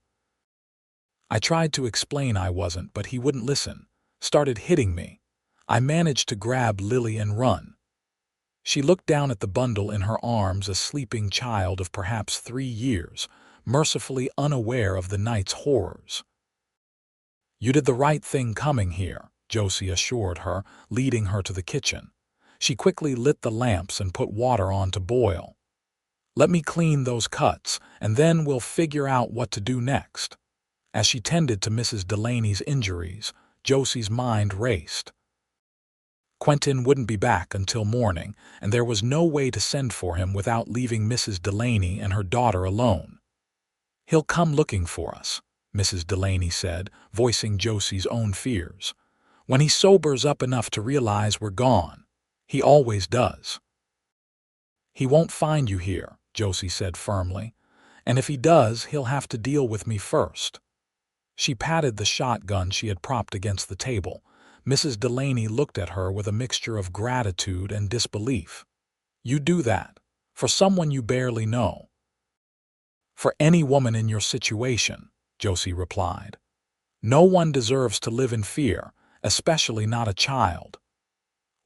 I tried to explain I wasn't, but he wouldn't listen. Started hitting me. I managed to grab Lily and run." She looked down at the bundle in her arms, a sleeping child of perhaps 3 years, mercifully unaware of the night's horrors. "You did the right thing coming here," Josie assured her, leading her to the kitchen. She quickly lit the lamps and put water on to boil. "Let me clean those cuts, and then we'll figure out what to do next." As she tended to Mrs. Delaney's injuries, Josie's mind raced. Quentin wouldn't be back until morning, and there was no way to send for him without leaving Mrs. Delaney and her daughter alone. "He'll come looking for us," Mrs. Delaney said, voicing Josie's own fears. "When he sobers up enough to realize we're gone. He always does." "He won't find you here," Josie said firmly. "And if he does, he'll have to deal with me first." She patted the shotgun she had propped against the table. Mrs. Delaney looked at her with a mixture of gratitude and disbelief. "You do that? For someone you barely know?" "For any woman in your situation," Josie replied. "No one deserves to live in fear, especially not a child."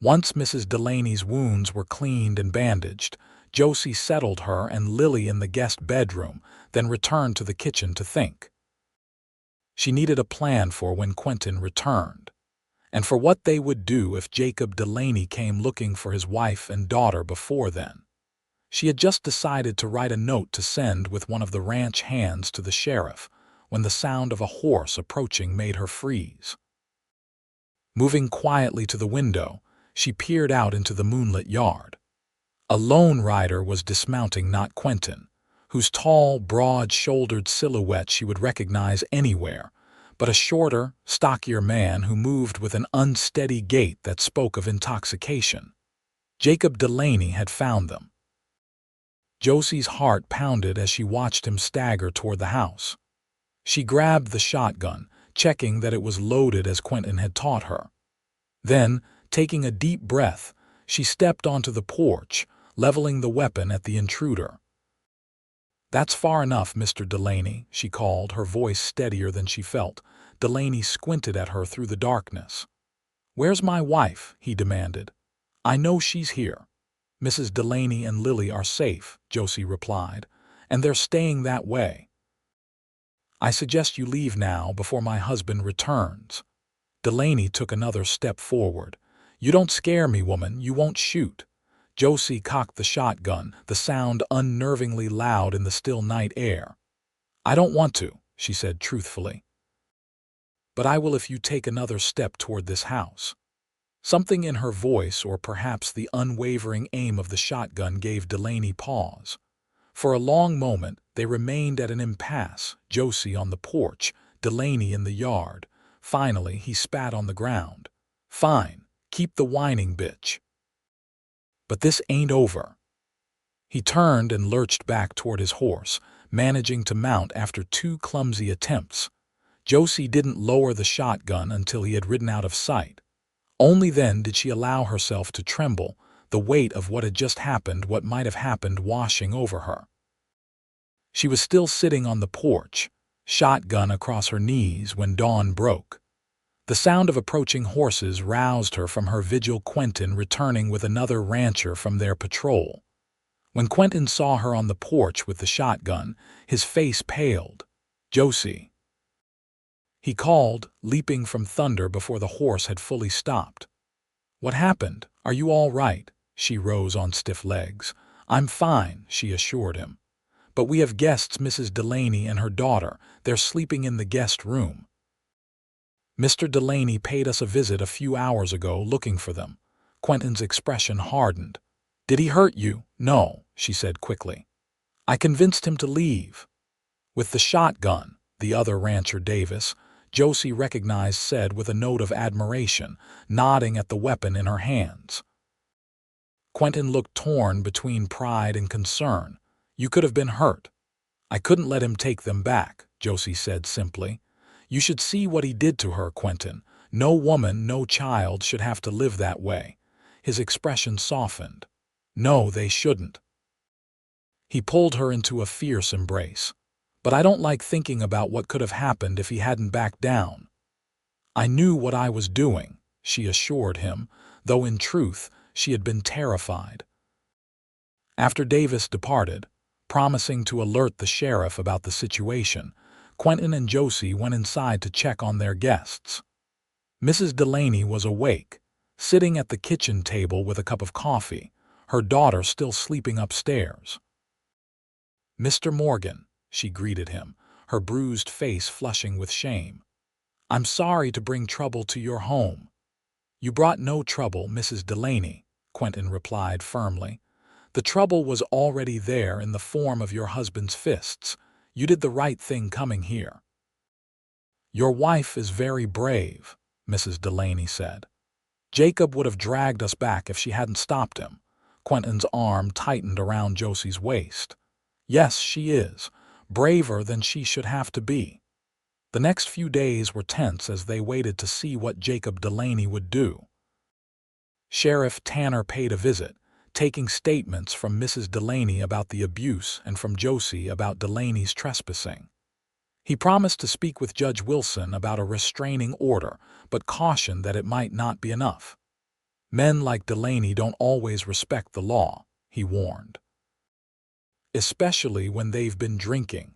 Once Mrs. Delaney's wounds were cleaned and bandaged, Josie settled her and Lily in the guest bedroom, then returned to the kitchen to think. She needed a plan for when Quentin returned, and for what they would do if Jacob Delaney came looking for his wife and daughter before then. She had just decided to write a note to send with one of the ranch hands to the sheriff when the sound of a horse approaching made her freeze. Moving quietly to the window, she peered out into the moonlit yard. A lone rider was dismounting, not Quentin, whose tall, broad-shouldered silhouette she would recognize anywhere, but a shorter, stockier man who moved with an unsteady gait that spoke of intoxication. Jacob Delaney had found them. Josie's heart pounded as she watched him stagger toward the house. She grabbed the shotgun, checking that it was loaded as Quentin had taught her. Then, taking a deep breath, she stepped onto the porch, leveling the weapon at the intruder. "That's far enough, Mr. Delaney," she called, her voice steadier than she felt. Delaney squinted at her through the darkness. "Where's my wife?" he demanded. I know she's here. Mrs. Delaney and Lily are safe, Josie replied, and they're staying that way. I suggest you leave now before my husband returns. Delaney took another step forward. You don't scare me, woman, you won't shoot. Josie cocked the shotgun, the sound unnervingly loud in the still night air. I don't want to, she said truthfully. But I will if you take another step toward this house. Something in her voice, or perhaps the unwavering aim of the shotgun, gave Delaney pause. For a long moment they remained at an impasse, Josie on the porch, Delaney in the yard. Finally he spat on the ground. Fine, keep the whining, bitch. But this ain't over. He turned and lurched back toward his horse, managing to mount after 2 clumsy attempts. Josie didn't lower the shotgun until he had ridden out of sight. Only then did she allow herself to tremble, the weight of what had just happened, what might have happened, washing over her. She was still sitting on the porch, shotgun across her knees, when dawn broke. The sound of approaching horses roused her from her vigil, Quentin returning with another rancher from their patrol. When Quentin saw her on the porch with the shotgun, his face paled. Josie, he called, leaping from thunder before the horse had fully stopped. What happened? Are you all right? She rose on stiff legs. I'm fine, she assured him. But we have guests, Mrs. Delaney and her daughter. They're sleeping in the guest room. Mr. Delaney paid us a visit a few hours ago looking for them. Quentin's expression hardened. Did he hurt you? No, she said quickly. I convinced him to leave. With the shotgun, the other rancher, Davis, Josie recognized, said with a note of admiration, nodding at the weapon in her hands. Quentin looked torn between pride and concern. You could have been hurt. I couldn't let him take them back, Josie said simply. You should see what he did to her, Quentin. No woman, no child should have to live that way. His expression softened. No, they shouldn't. He pulled her into a fierce embrace. But I don't like thinking about what could have happened if he hadn't backed down. I knew what I was doing, she assured him, though in truth she had been terrified. After Davis departed, promising to alert the sheriff about the situation, Quentin and Josie went inside to check on their guests. Mrs. Delaney was awake, sitting at the kitchen table with a cup of coffee, her daughter still sleeping upstairs. Mr. Morgan, she greeted him, her bruised face flushing with shame. I'm sorry to bring trouble to your home. You brought no trouble, Mrs. Delaney, Quentin replied firmly. The trouble was already there in the form of your husband's fists. You did the right thing coming here. Your wife is very brave, Mrs. Delaney said. Jacob would have dragged us back if she hadn't stopped him. Quentin's arm tightened around Josie's waist. Yes, she is. Braver than she should have to be. The next few days were tense as they waited to see what Jacob Delaney would do. Sheriff Tanner paid a visit, taking statements from Mrs. Delaney about the abuse and from Josie about Delaney's trespassing. He promised to speak with Judge Wilson about a restraining order, but cautioned that it might not be enough. Men like Delaney don't always respect the law, he warned. Especially when they've been drinking.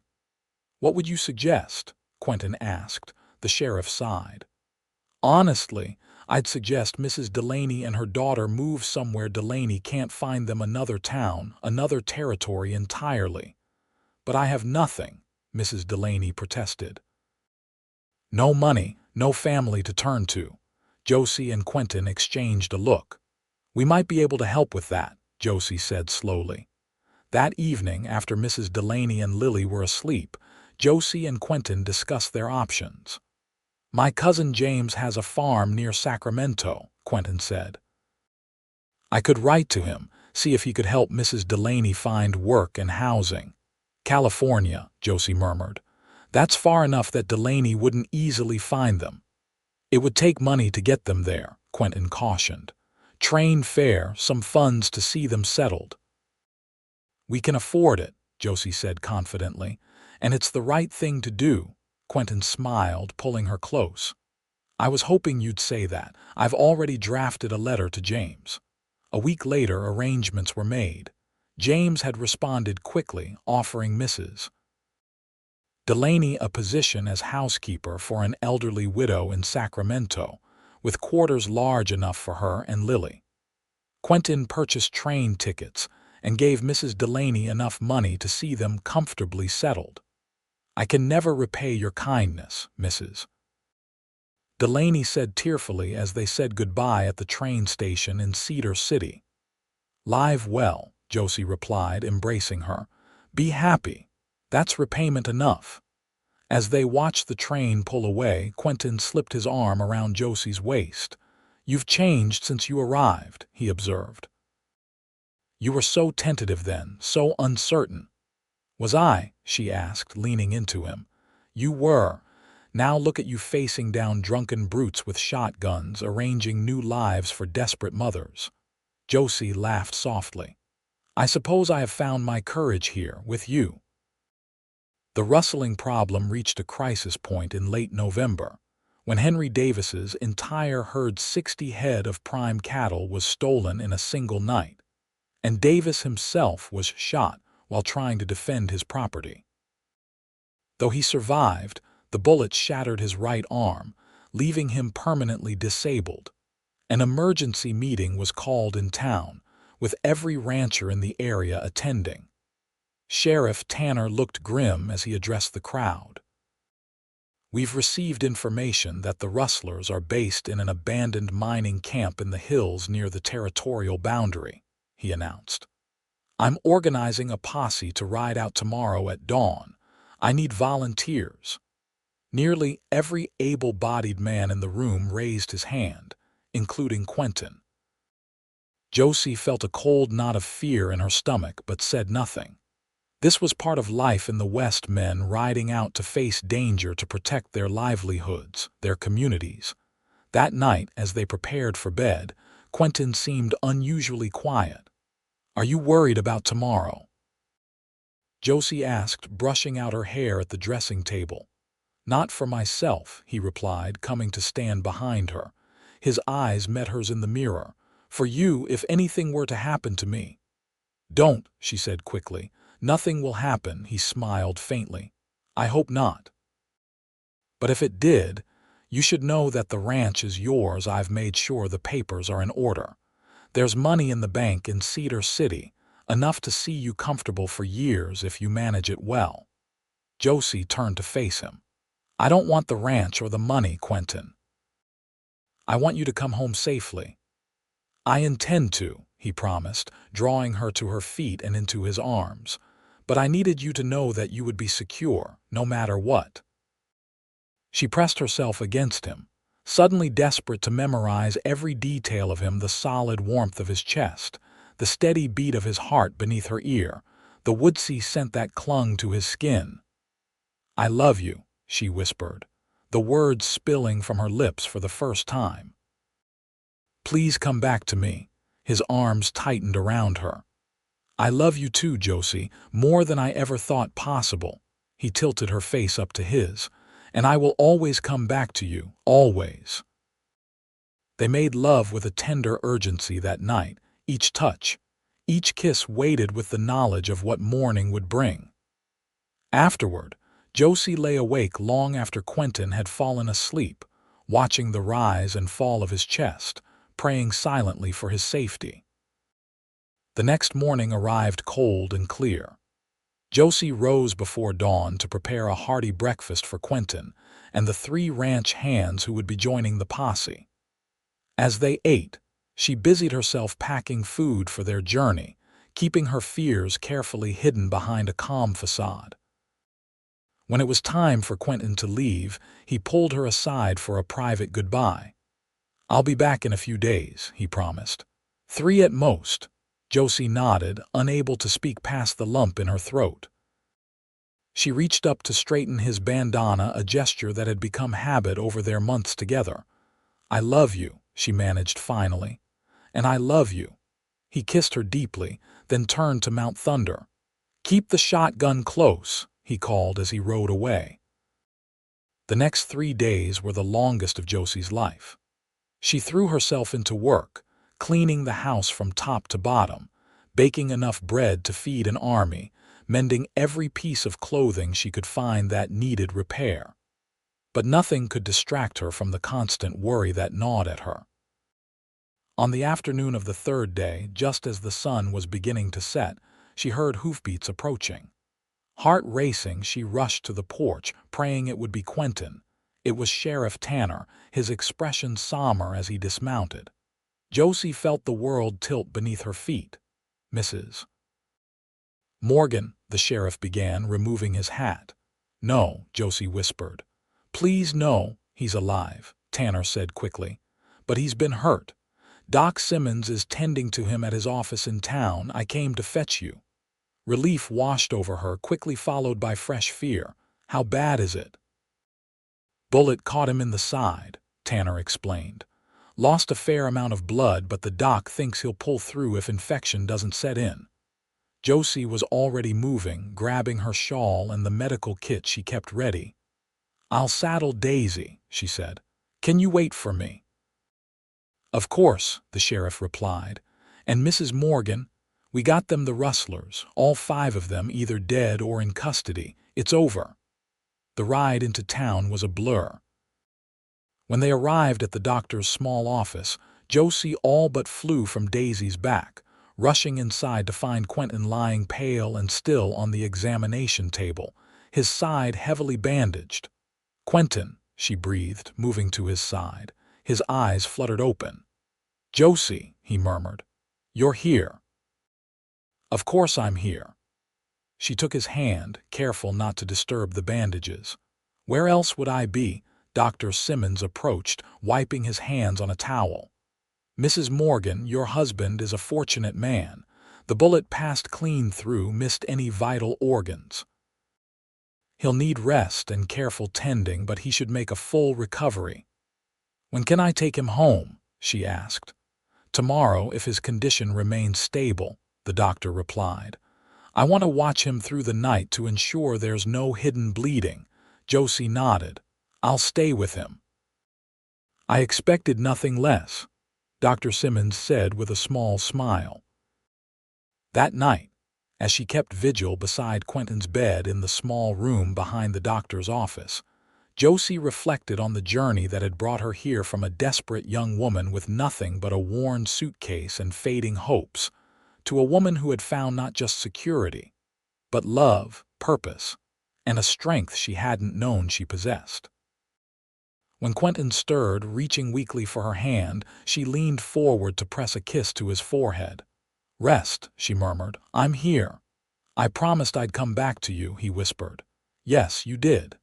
What would you suggest? Quentin asked. The sheriff sighed. Honestly, I'd suggest Mrs. Delaney and her daughter move somewhere Delaney can't find them, another town, another territory entirely. But I have nothing, Mrs. Delaney protested. No money, no family to turn to. Josie and Quentin exchanged a look. We might be able to help with that, Josie said slowly. That evening, after Mrs. Delaney and Lily were asleep, Josie and Quentin discussed their options. My cousin James has a farm near Sacramento, Quentin said. I could write to him, see if he could help Mrs. Delaney find work and housing. California, Josie murmured. That's far enough that Delaney wouldn't easily find them. It would take money to get them there, Quentin cautioned. Train fare, some funds to see them settled. We can afford it, Josie said confidently, and it's the right thing to do. Quentin smiled, pulling her close. I was hoping you'd say that. I've already drafted a letter to James. A week later, arrangements were made. James had responded quickly, offering Mrs. Delaney a position as housekeeper for an elderly widow in Sacramento, with quarters large enough for her and Lily. Quentin purchased train tickets and gave Mrs. Delaney enough money to see them comfortably settled. "I can never repay your kindness, Mrs. Delaney said tearfully as they said goodbye at the train station in Cedar City. "Live well," Josie replied, embracing her. "Be happy. That's repayment enough." As they watched the train pull away, Quentin slipped his arm around Josie's waist. "You've changed since you arrived," he observed. "You were so tentative then, so uncertain." "Was I?" she asked, leaning into him. "You were. Now look at you facing down drunken brutes with shotguns, arranging new lives for desperate mothers." Josie laughed softly. "I suppose I have found my courage here, with you." The rustling problem reached a crisis point in late November, when Henry Davis's entire herd, 60 head of prime cattle, was stolen in a single night, and Davis himself was shot while trying to defend his property. Though he survived, the bullet shattered his right arm, leaving him permanently disabled. An emergency meeting was called in town, with every rancher in the area attending. Sheriff Tanner looked grim as he addressed the crowd. "We've received information that the rustlers are based in an abandoned mining camp in the hills near the territorial boundary," he announced. "I'm organizing a posse to ride out tomorrow at dawn. I need volunteers." Nearly every able-bodied man in the room raised his hand, including Quentin. Josie felt a cold knot of fear in her stomach but said nothing. This was part of life in the West, men riding out to face danger to protect their livelihoods, their communities. That night, as they prepared for bed, Quentin seemed unusually quiet. "Are you worried about tomorrow?" Josie asked, brushing out her hair at the dressing table. "Not for myself," he replied, coming to stand behind her. His eyes met hers in the mirror. "For you, if anything were to happen to me." "Don't," she said quickly. "Nothing will happen," he smiled faintly. "I hope not. But if it did, you should know that the ranch is yours. I've made sure the papers are in order. There's money in the bank in Cedar City, enough to see you comfortable for years if you manage it well." Josie turned to face him. "I don't want the ranch or the money, Quentin. I want you to come home safely." "I intend to," he promised, drawing her to her feet and into his arms. "But I needed you to know that you would be secure, no matter what." She pressed herself against him, suddenly desperate to memorize every detail of him: the solid warmth of his chest, the steady beat of his heart beneath her ear, the woodsy scent that clung to his skin. "I love you," she whispered, the words spilling from her lips for the first time. "Please come back to me." His arms tightened around her. "I love you too, Josie, more than I ever thought possible." He tilted her face up to his. "And I will always come back to you, always." They made love with a tender urgency that night, each touch, each kiss weighted with the knowledge of what morning would bring. Afterward, Josie lay awake long after Quentin had fallen asleep, watching the rise and fall of his chest, praying silently for his safety. The next morning arrived cold and clear. Josie rose before dawn to prepare a hearty breakfast for Quentin and the 3 ranch hands who would be joining the posse. As they ate, she busied herself packing food for their journey, keeping her fears carefully hidden behind a calm facade. When it was time for Quentin to leave, he pulled her aside for a private goodbye. "I'll be back in a few days," he promised. 3 at most." Josie nodded, unable to speak past the lump in her throat. She reached up to straighten his bandana, a gesture that had become habit over their months together. "I love you," she managed finally. "And I love you." He kissed her deeply, then turned to Mount Thunder. "Keep the shotgun close," he called as he rode away. The next 3 days were the longest of Josie's life. She threw herself into work, cleaning the house from top to bottom, baking enough bread to feed an army, mending every piece of clothing she could find that needed repair. But nothing could distract her from the constant worry that gnawed at her. On the afternoon of the third day, just as the sun was beginning to set, she heard hoofbeats approaching. Heart racing, she rushed to the porch, praying it would be Quentin. It was Sheriff Tanner, his expression somber as he dismounted. Josie felt the world tilt beneath her feet. "Mrs. Morgan," the sheriff began, removing his hat. "No," Josie whispered. "Please, no, he's alive," Tanner said quickly. "But he's been hurt. Doc Simmons is tending to him at his office in town. I came to fetch you." Relief washed over her, quickly followed by fresh fear. "How bad is it?" "Bullet caught him in the side," Tanner explained. "Lost a fair amount of blood, but the doc thinks he'll pull through if infection doesn't set in." Josie was already moving, grabbing her shawl and the medical kit she kept ready. "I'll saddle Daisy," she said. "Can you wait for me?" "Of course," the sheriff replied. "And Mrs. Morgan? We got them, the rustlers, all 5 of them, either dead or in custody. It's over." The ride into town was a blur. When they arrived at the doctor's small office, Josie all but flew from Daisy's back, rushing inside to find Quentin lying pale and still on the examination table, his side heavily bandaged. "Quentin," she breathed, moving to his side. His eyes fluttered open. "Josie," he murmured, "you're here." "Of course I'm here." She took his hand, careful not to disturb the bandages. "Where else would I be?" Dr. Simmons approached, wiping his hands on a towel. "Mrs. Morgan, your husband is a fortunate man. The bullet passed clean through, missed any vital organs. He'll need rest and careful tending, but he should make a full recovery." "When can I take him home?" she asked. "Tomorrow, if his condition remains stable," the doctor replied. "I want to watch him through the night to ensure there's no hidden bleeding." Josie nodded. "I'll stay with him." "I expected nothing less," Dr. Simmons said with a small smile. That night, as she kept vigil beside Quentin's bed in the small room behind the doctor's office, Josie reflected on the journey that had brought her here from a desperate young woman with nothing but a worn suitcase and fading hopes, to a woman who had found not just security, but love, purpose, and a strength she hadn't known she possessed. When Quentin stirred, reaching weakly for her hand, she leaned forward to press a kiss to his forehead. "Rest," she murmured. "I'm here." "I promised I'd come back to you," he whispered. "Yes, you did."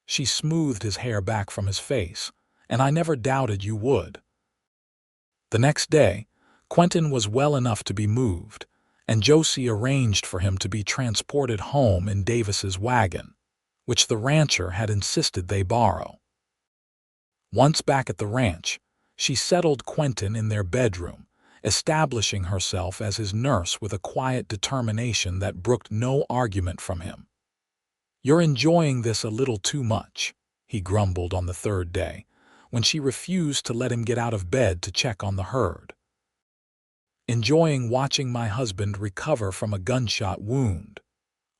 She smoothed his hair back from his face. "And I never doubted you would." The next day, Quentin was well enough to be moved, and Josie arranged for him to be transported home in Davis's wagon, which the rancher had insisted they borrow. Once back at the ranch, she settled Quentin in their bedroom, establishing herself as his nurse with a quiet determination that brooked no argument from him. "You're enjoying this a little too much," he grumbled on the third day, when she refused to let him get out of bed to check on the herd. "Enjoying watching my husband recover from a gunshot wound?"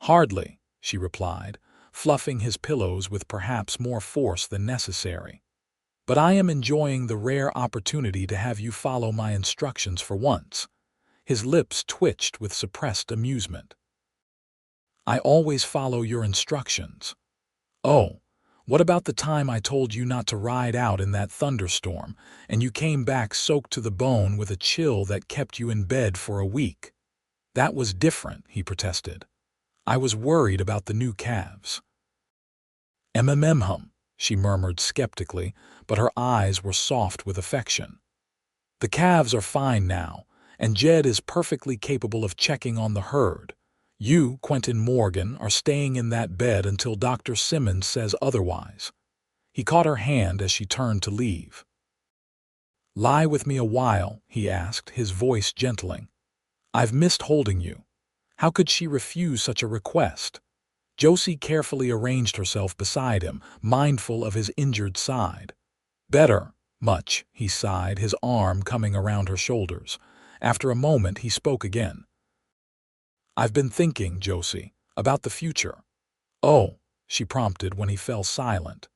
"Hardly," she replied, fluffing his pillows with perhaps more force than necessary. "But I am enjoying the rare opportunity to have you follow my instructions for once." His lips twitched with suppressed amusement. "I always follow your instructions." "Oh, what about the time I told you not to ride out in that thunderstorm, and you came back soaked to the bone with a chill that kept you in bed for a week?" "That was different," he protested. "I was worried about the new calves." "Hum," she murmured skeptically, but her eyes were soft with affection. "The calves are fine now, and Jed is perfectly capable of checking on the herd. You, Quentin Morgan, are staying in that bed until Dr. Simmons says otherwise." He caught her hand as she turned to leave. "Lie with me a while," he asked, his voice gentling. "I've missed holding you." How could she refuse such a request? Josie carefully arranged herself beside him, mindful of his injured side. "Better," Much, he sighed, his arm coming around her shoulders. After a moment, he spoke again. I've been thinking, Josie, about the future. Oh, she prompted when he fell silent.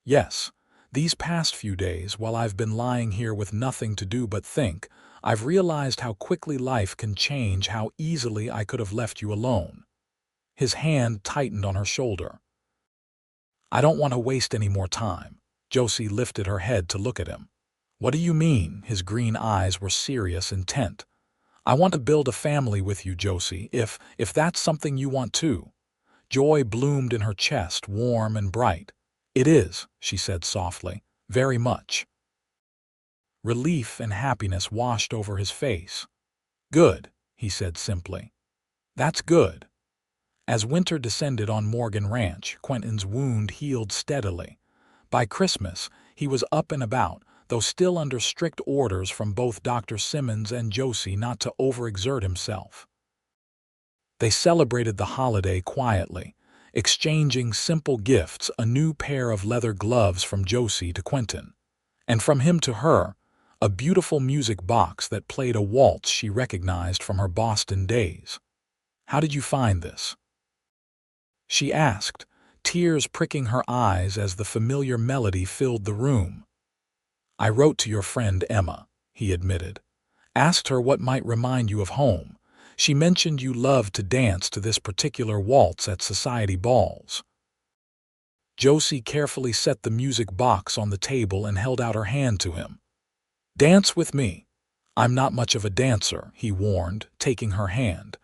Yes, these past few days, while I've been lying here with nothing to do but think, I've realized how quickly life can change, how easily I could have left you alone. His hand tightened on her shoulder. I don't want to waste any more time. Josie lifted her head to look at him. What do you mean? His green eyes were serious, intent. I want to build a family with you, Josie, if that's something you want too. Joy bloomed in her chest, warm and bright. It is, she said softly, very much. Relief and happiness washed over his face. Good, he said simply. That's good. As winter descended on Morgan Ranch, Quentin's wound healed steadily. By Christmas, he was up and about, though still under strict orders from both Dr. Simmons and Josie not to overexert himself. They celebrated the holiday quietly, exchanging simple gifts, a new pair of leather gloves from Josie to Quentin, and from him to her, a beautiful music box that played a waltz she recognized from her Boston days. How did you find this? She asked, tears pricking her eyes as the familiar melody filled the room. I wrote to your friend Emma, he admitted. Asked her what might remind you of home. She mentioned you loved to dance to this particular waltz at society balls. Josie carefully set the music box on the table and held out her hand to him. Dance with me. I'm not much of a dancer, he warned, taking her hand.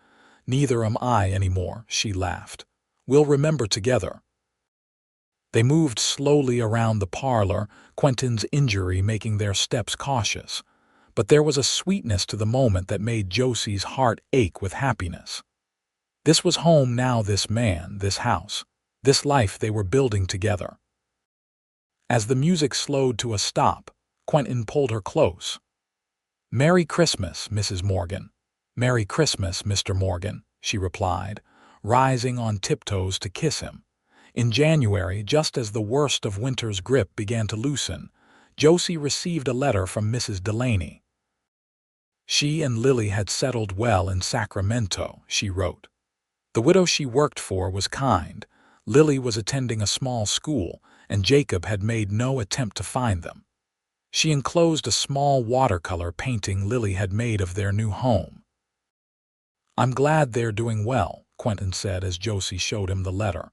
Neither am I anymore, she laughed. We'll remember together. They moved slowly around the parlor, Quentin's injury making their steps cautious. But there was a sweetness to the moment that made Josie's heart ache with happiness. This was home now, this man, this house, this life they were building together. As the music slowed to a stop, Quentin pulled her close. Merry Christmas, Mrs. Morgan. Merry Christmas, Mr. Morgan, she replied, rising on tiptoes to kiss him. In January, just as the worst of winter's grip began to loosen, Josie received a letter from Mrs. Delaney. She and Lily had settled well in Sacramento, she wrote. The widow she worked for was kind. Lily was attending a small school, and Jacob had made no attempt to find them. She enclosed a small watercolor painting Lily had made of their new home. I'm glad they're doing well, Quentin said as Josie showed him the letter.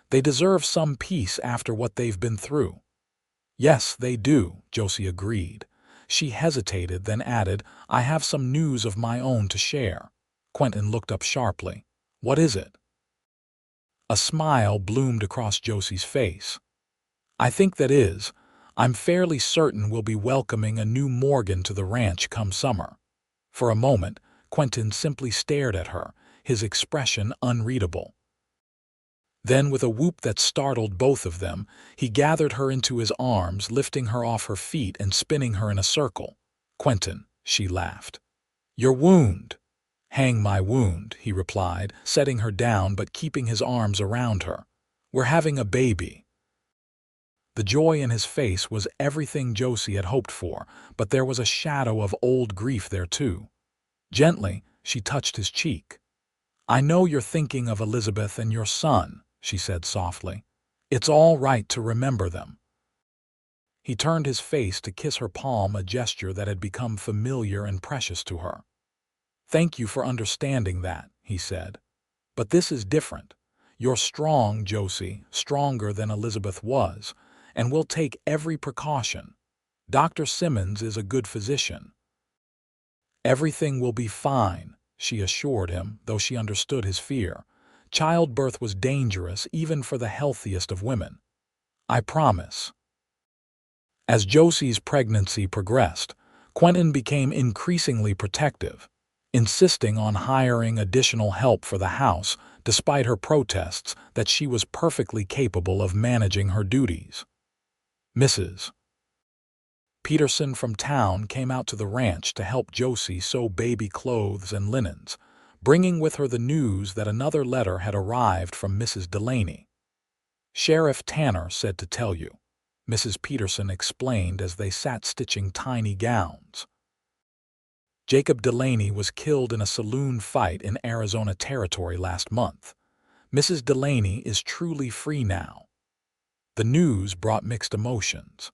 They deserve some peace after what they've been through. Yes, they do, Josie agreed. She hesitated, then added, I have some news of my own to share. Quentin looked up sharply. What is it? A smile bloomed across Josie's face. I think that is, I'm fairly certain we'll be welcoming a new Morgan to the ranch come summer. For a moment, Quentin simply stared at her, his expression unreadable. Then, with a whoop that startled both of them, he gathered her into his arms, lifting her off her feet and spinning her in a circle. Quentin, she laughed. Your wound. Hang my wound, he replied, setting her down but keeping his arms around her. We're having a baby. The joy in his face was everything Josie had hoped for, but there was a shadow of old grief there too. Gently, she touched his cheek. I know you're thinking of Elizabeth and your son, she said softly. It's all right to remember them. He turned his face to kiss her palm, a gesture that had become familiar and precious to her. Thank you for understanding that, he said. But this is different. You're strong, Josie, stronger than Elizabeth was, and we'll take every precaution. Dr. Simmons is a good physician. Everything will be fine, she assured him, though she understood his fear. Childbirth was dangerous even for the healthiest of women. I promise. As Josie's pregnancy progressed, Quentin became increasingly protective, insisting on hiring additional help for the house, despite her protests that she was perfectly capable of managing her duties. Mrs. Peterson from town came out to the ranch to help Josie sew baby clothes and linens, bringing with her the news that another letter had arrived from Mrs. Delaney. Sheriff Tanner said to tell you. Mrs. Peterson explained as they sat stitching tiny gowns. Jacob Delaney was killed in a saloon fight in Arizona Territory last month. Mrs. Delaney is truly free now. The news brought mixed emotions.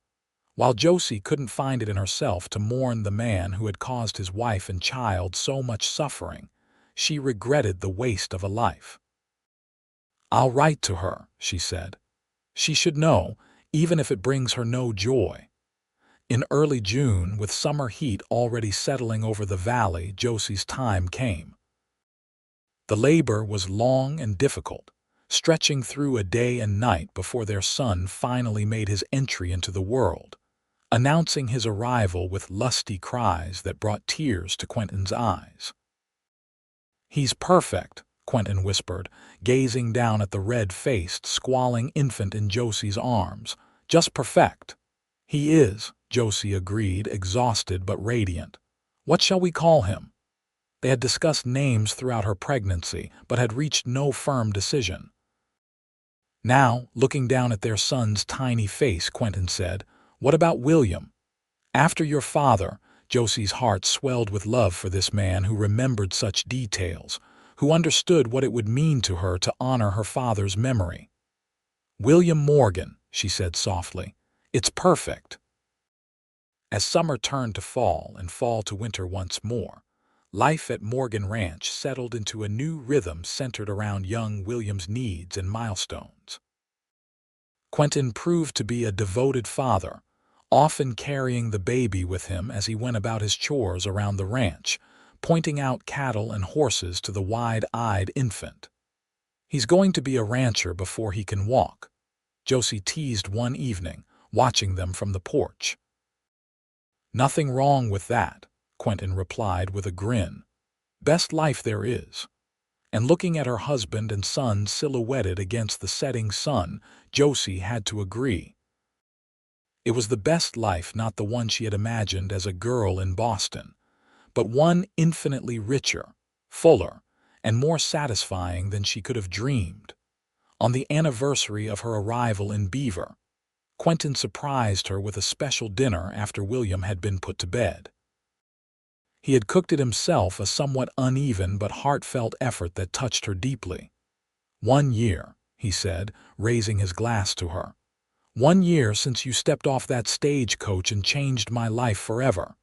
While Josie couldn't find it in herself to mourn the man who had caused his wife and child so much suffering, she regretted the waste of a life. "I'll write to her," she said. "She should know, even if it brings her no joy." In early June, with summer heat already settling over the valley, Josie's time came. The labor was long and difficult, stretching through a day and night before their son finally made his entry into the world, announcing his arrival with lusty cries that brought tears to Quentin's eyes. "He's perfect," Quentin whispered, gazing down at the red-faced, squalling infant in Josie's arms. "Just perfect." "He is," Josie agreed, exhausted but radiant. "What shall we call him?" They had discussed names throughout her pregnancy, but had reached no firm decision. Now, looking down at their son's tiny face, Quentin said, "What about William?" "After your father." Josie's heart swelled with love for this man who remembered such details, who understood what it would mean to her to honor her father's memory. "William Morgan," she said softly. "It's perfect." As summer turned to fall and fall to winter once more, life at Morgan Ranch settled into a new rhythm centered around young William's needs and milestones. Quentin proved to be a devoted father, often carrying the baby with him as he went about his chores around the ranch, pointing out cattle and horses to the wide-eyed infant. "He's going to be a rancher before he can walk," Josie teased one evening, watching them from the porch. "Nothing wrong with that," Quentin replied with a grin. "Best life there is." And looking at her husband and son silhouetted against the setting sun, Josie had to agree. It was the best life, not the one she had imagined as a girl in Boston, but one infinitely richer, fuller, and more satisfying than she could have dreamed. On the anniversary of her arrival in Beaver, Quentin surprised her with a special dinner after William had been put to bed. He had cooked it himself, a somewhat uneven but heartfelt effort that touched her deeply. "1 year," he said, raising his glass to her. "1 year since you stepped off that stagecoach and changed my life forever."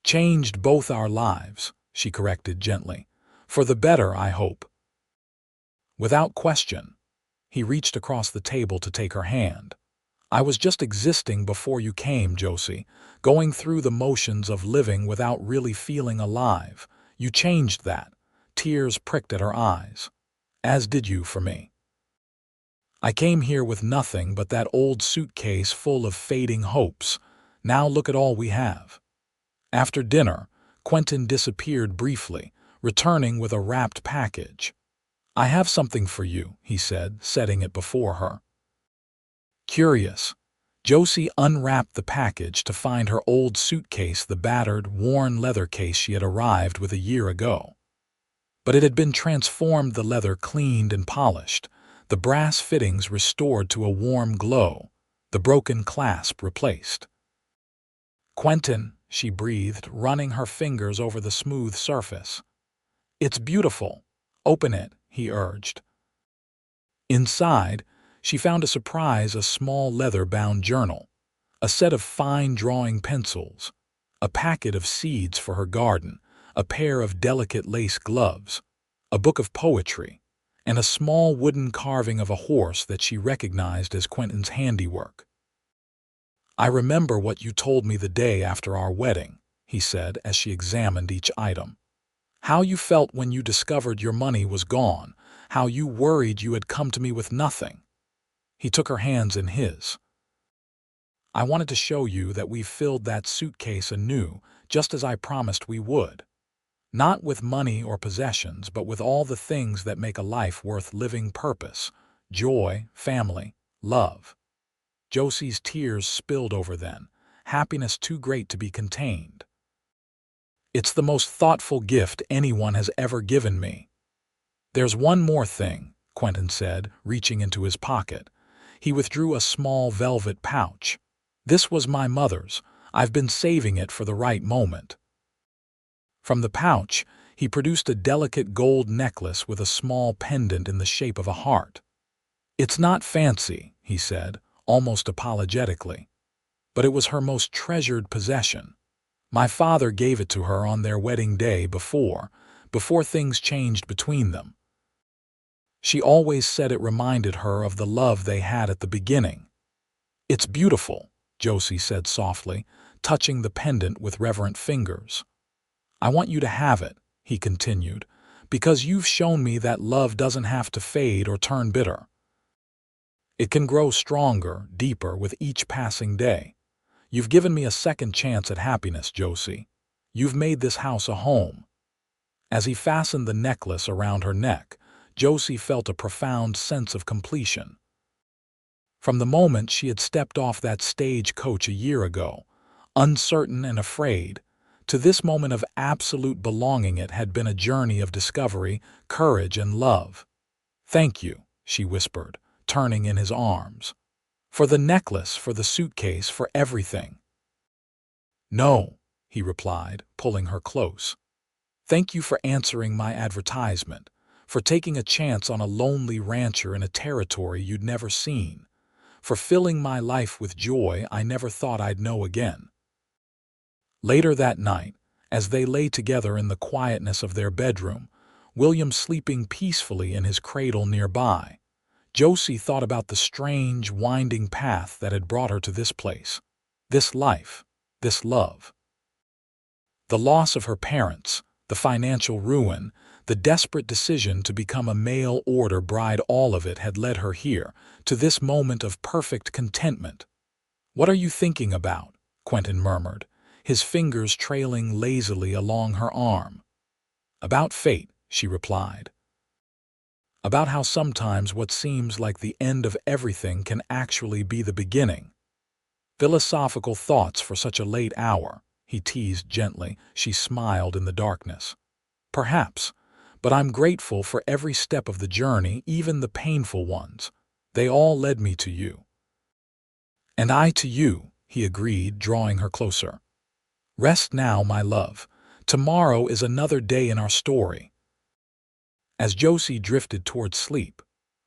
"Changed both our lives," she corrected gently. "For the better, I hope." Without question, he reached across the table to take her hand. "I was just existing before you came, Josie, going through the motions of living without really feeling alive. You changed that." Tears pricked at her eyes. "As did you for me. I came here with nothing but that old suitcase full of fading hopes. Now look at all we have." After dinner, Quentin disappeared briefly, returning with a wrapped package. "I have something for you," he said, setting it before her. Curious, Josie unwrapped the package to find her old suitcase, the battered, worn leather case she had arrived with a year ago. But it had been transformed, the leather cleaned and polished, the brass fittings restored to a warm glow, the broken clasp replaced. "Quentin," she breathed, running her fingers over the smooth surface. "It's beautiful. Open it," he urged. Inside, she found a surprise: a small leather-bound journal, a set of fine drawing pencils, a packet of seeds for her garden, a pair of delicate lace gloves, a book of poetry, and a small wooden carving of a horse that she recognized as Quentin's handiwork. "I remember what you told me the day after our wedding," he said as she examined each item. "How you felt when you discovered your money was gone, how you worried you had come to me with nothing." He took her hands in his. "I wanted to show you that we've filled that suitcase anew, just as I promised we would. Not with money or possessions, but with all the things that make a life worth living: purpose, joy, family, love." Josie's tears spilled over then, happiness too great to be contained. "It's the most thoughtful gift anyone has ever given me." "There's one more thing," Quentin said, reaching into his pocket. He withdrew a small velvet pouch. This was my mother's. I've been saving it for the right moment." From the pouch, he produced a delicate gold necklace with a small pendant in the shape of a heart. "It's not fancy," he said, almost apologetically, "but it was her most treasured possession. My father gave it to her on their wedding day before things changed between them. She always said it reminded her of the love they had at the beginning." "It's beautiful," Josie said softly, touching the pendant with reverent fingers. "I want you to have it," he continued, "because you've shown me that love doesn't have to fade or turn bitter. It can grow stronger, deeper with each passing day. You've given me a second chance at happiness, Josie. You've made this house a home." As he fastened the necklace around her neck, Josie felt a profound sense of completion. From the moment she had stepped off that stagecoach a year ago, uncertain and afraid, to this moment of absolute belonging, it had been a journey of discovery, courage, and love. "Thank you," she whispered, turning in his arms. "For the necklace, for the suitcase, for everything." "No," he replied, pulling her close. "Thank you for answering my advertisement, for taking a chance on a lonely rancher in a territory you'd never seen, for filling my life with joy I never thought I'd know again." Later that night, as they lay together in the quietness of their bedroom, William sleeping peacefully in his cradle nearby, Josie thought about the strange, winding path that had brought her to this place, this life, this love. The loss of her parents, the financial ruin, the desperate decision to become a mail-order bride, all of it had led her here, to this moment of perfect contentment. "What are you thinking about?" Quentin murmured, his fingers trailing lazily along her arm. "About fate," she replied. "About how sometimes what seems like the end of everything can actually be the beginning." "Philosophical thoughts for such a late hour," he teased gently. She smiled in the darkness. "Perhaps, but I'm grateful for every step of the journey, even the painful ones. They all led me to you." "And I to you," he agreed, drawing her closer. "Rest now, my love. Tomorrow is another day in our story." As Josie drifted toward sleep,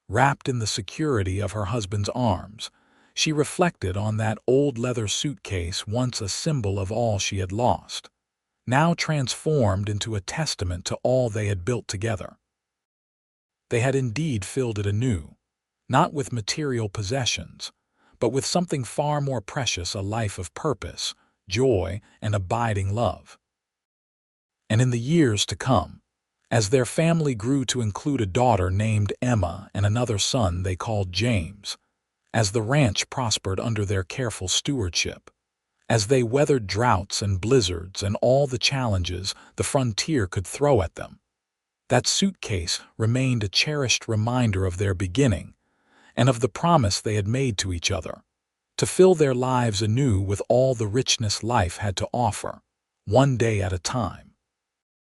wrapped in the security of her husband's arms, she reflected on that old leather suitcase, once a symbol of all she had lost, now transformed into a testament to all they had built together. They had indeed filled it anew, not with material possessions, but with something far more precious, a life of purpose, joy, and abiding love. And in the years to come, as their family grew to include a daughter named Emma and another son they called James, as the ranch prospered under their careful stewardship, as they weathered droughts and blizzards and all the challenges the frontier could throw at them, that suitcase remained a cherished reminder of their beginning and of the promise they had made to each other, to fill their lives anew with all the richness life had to offer, one day at a time.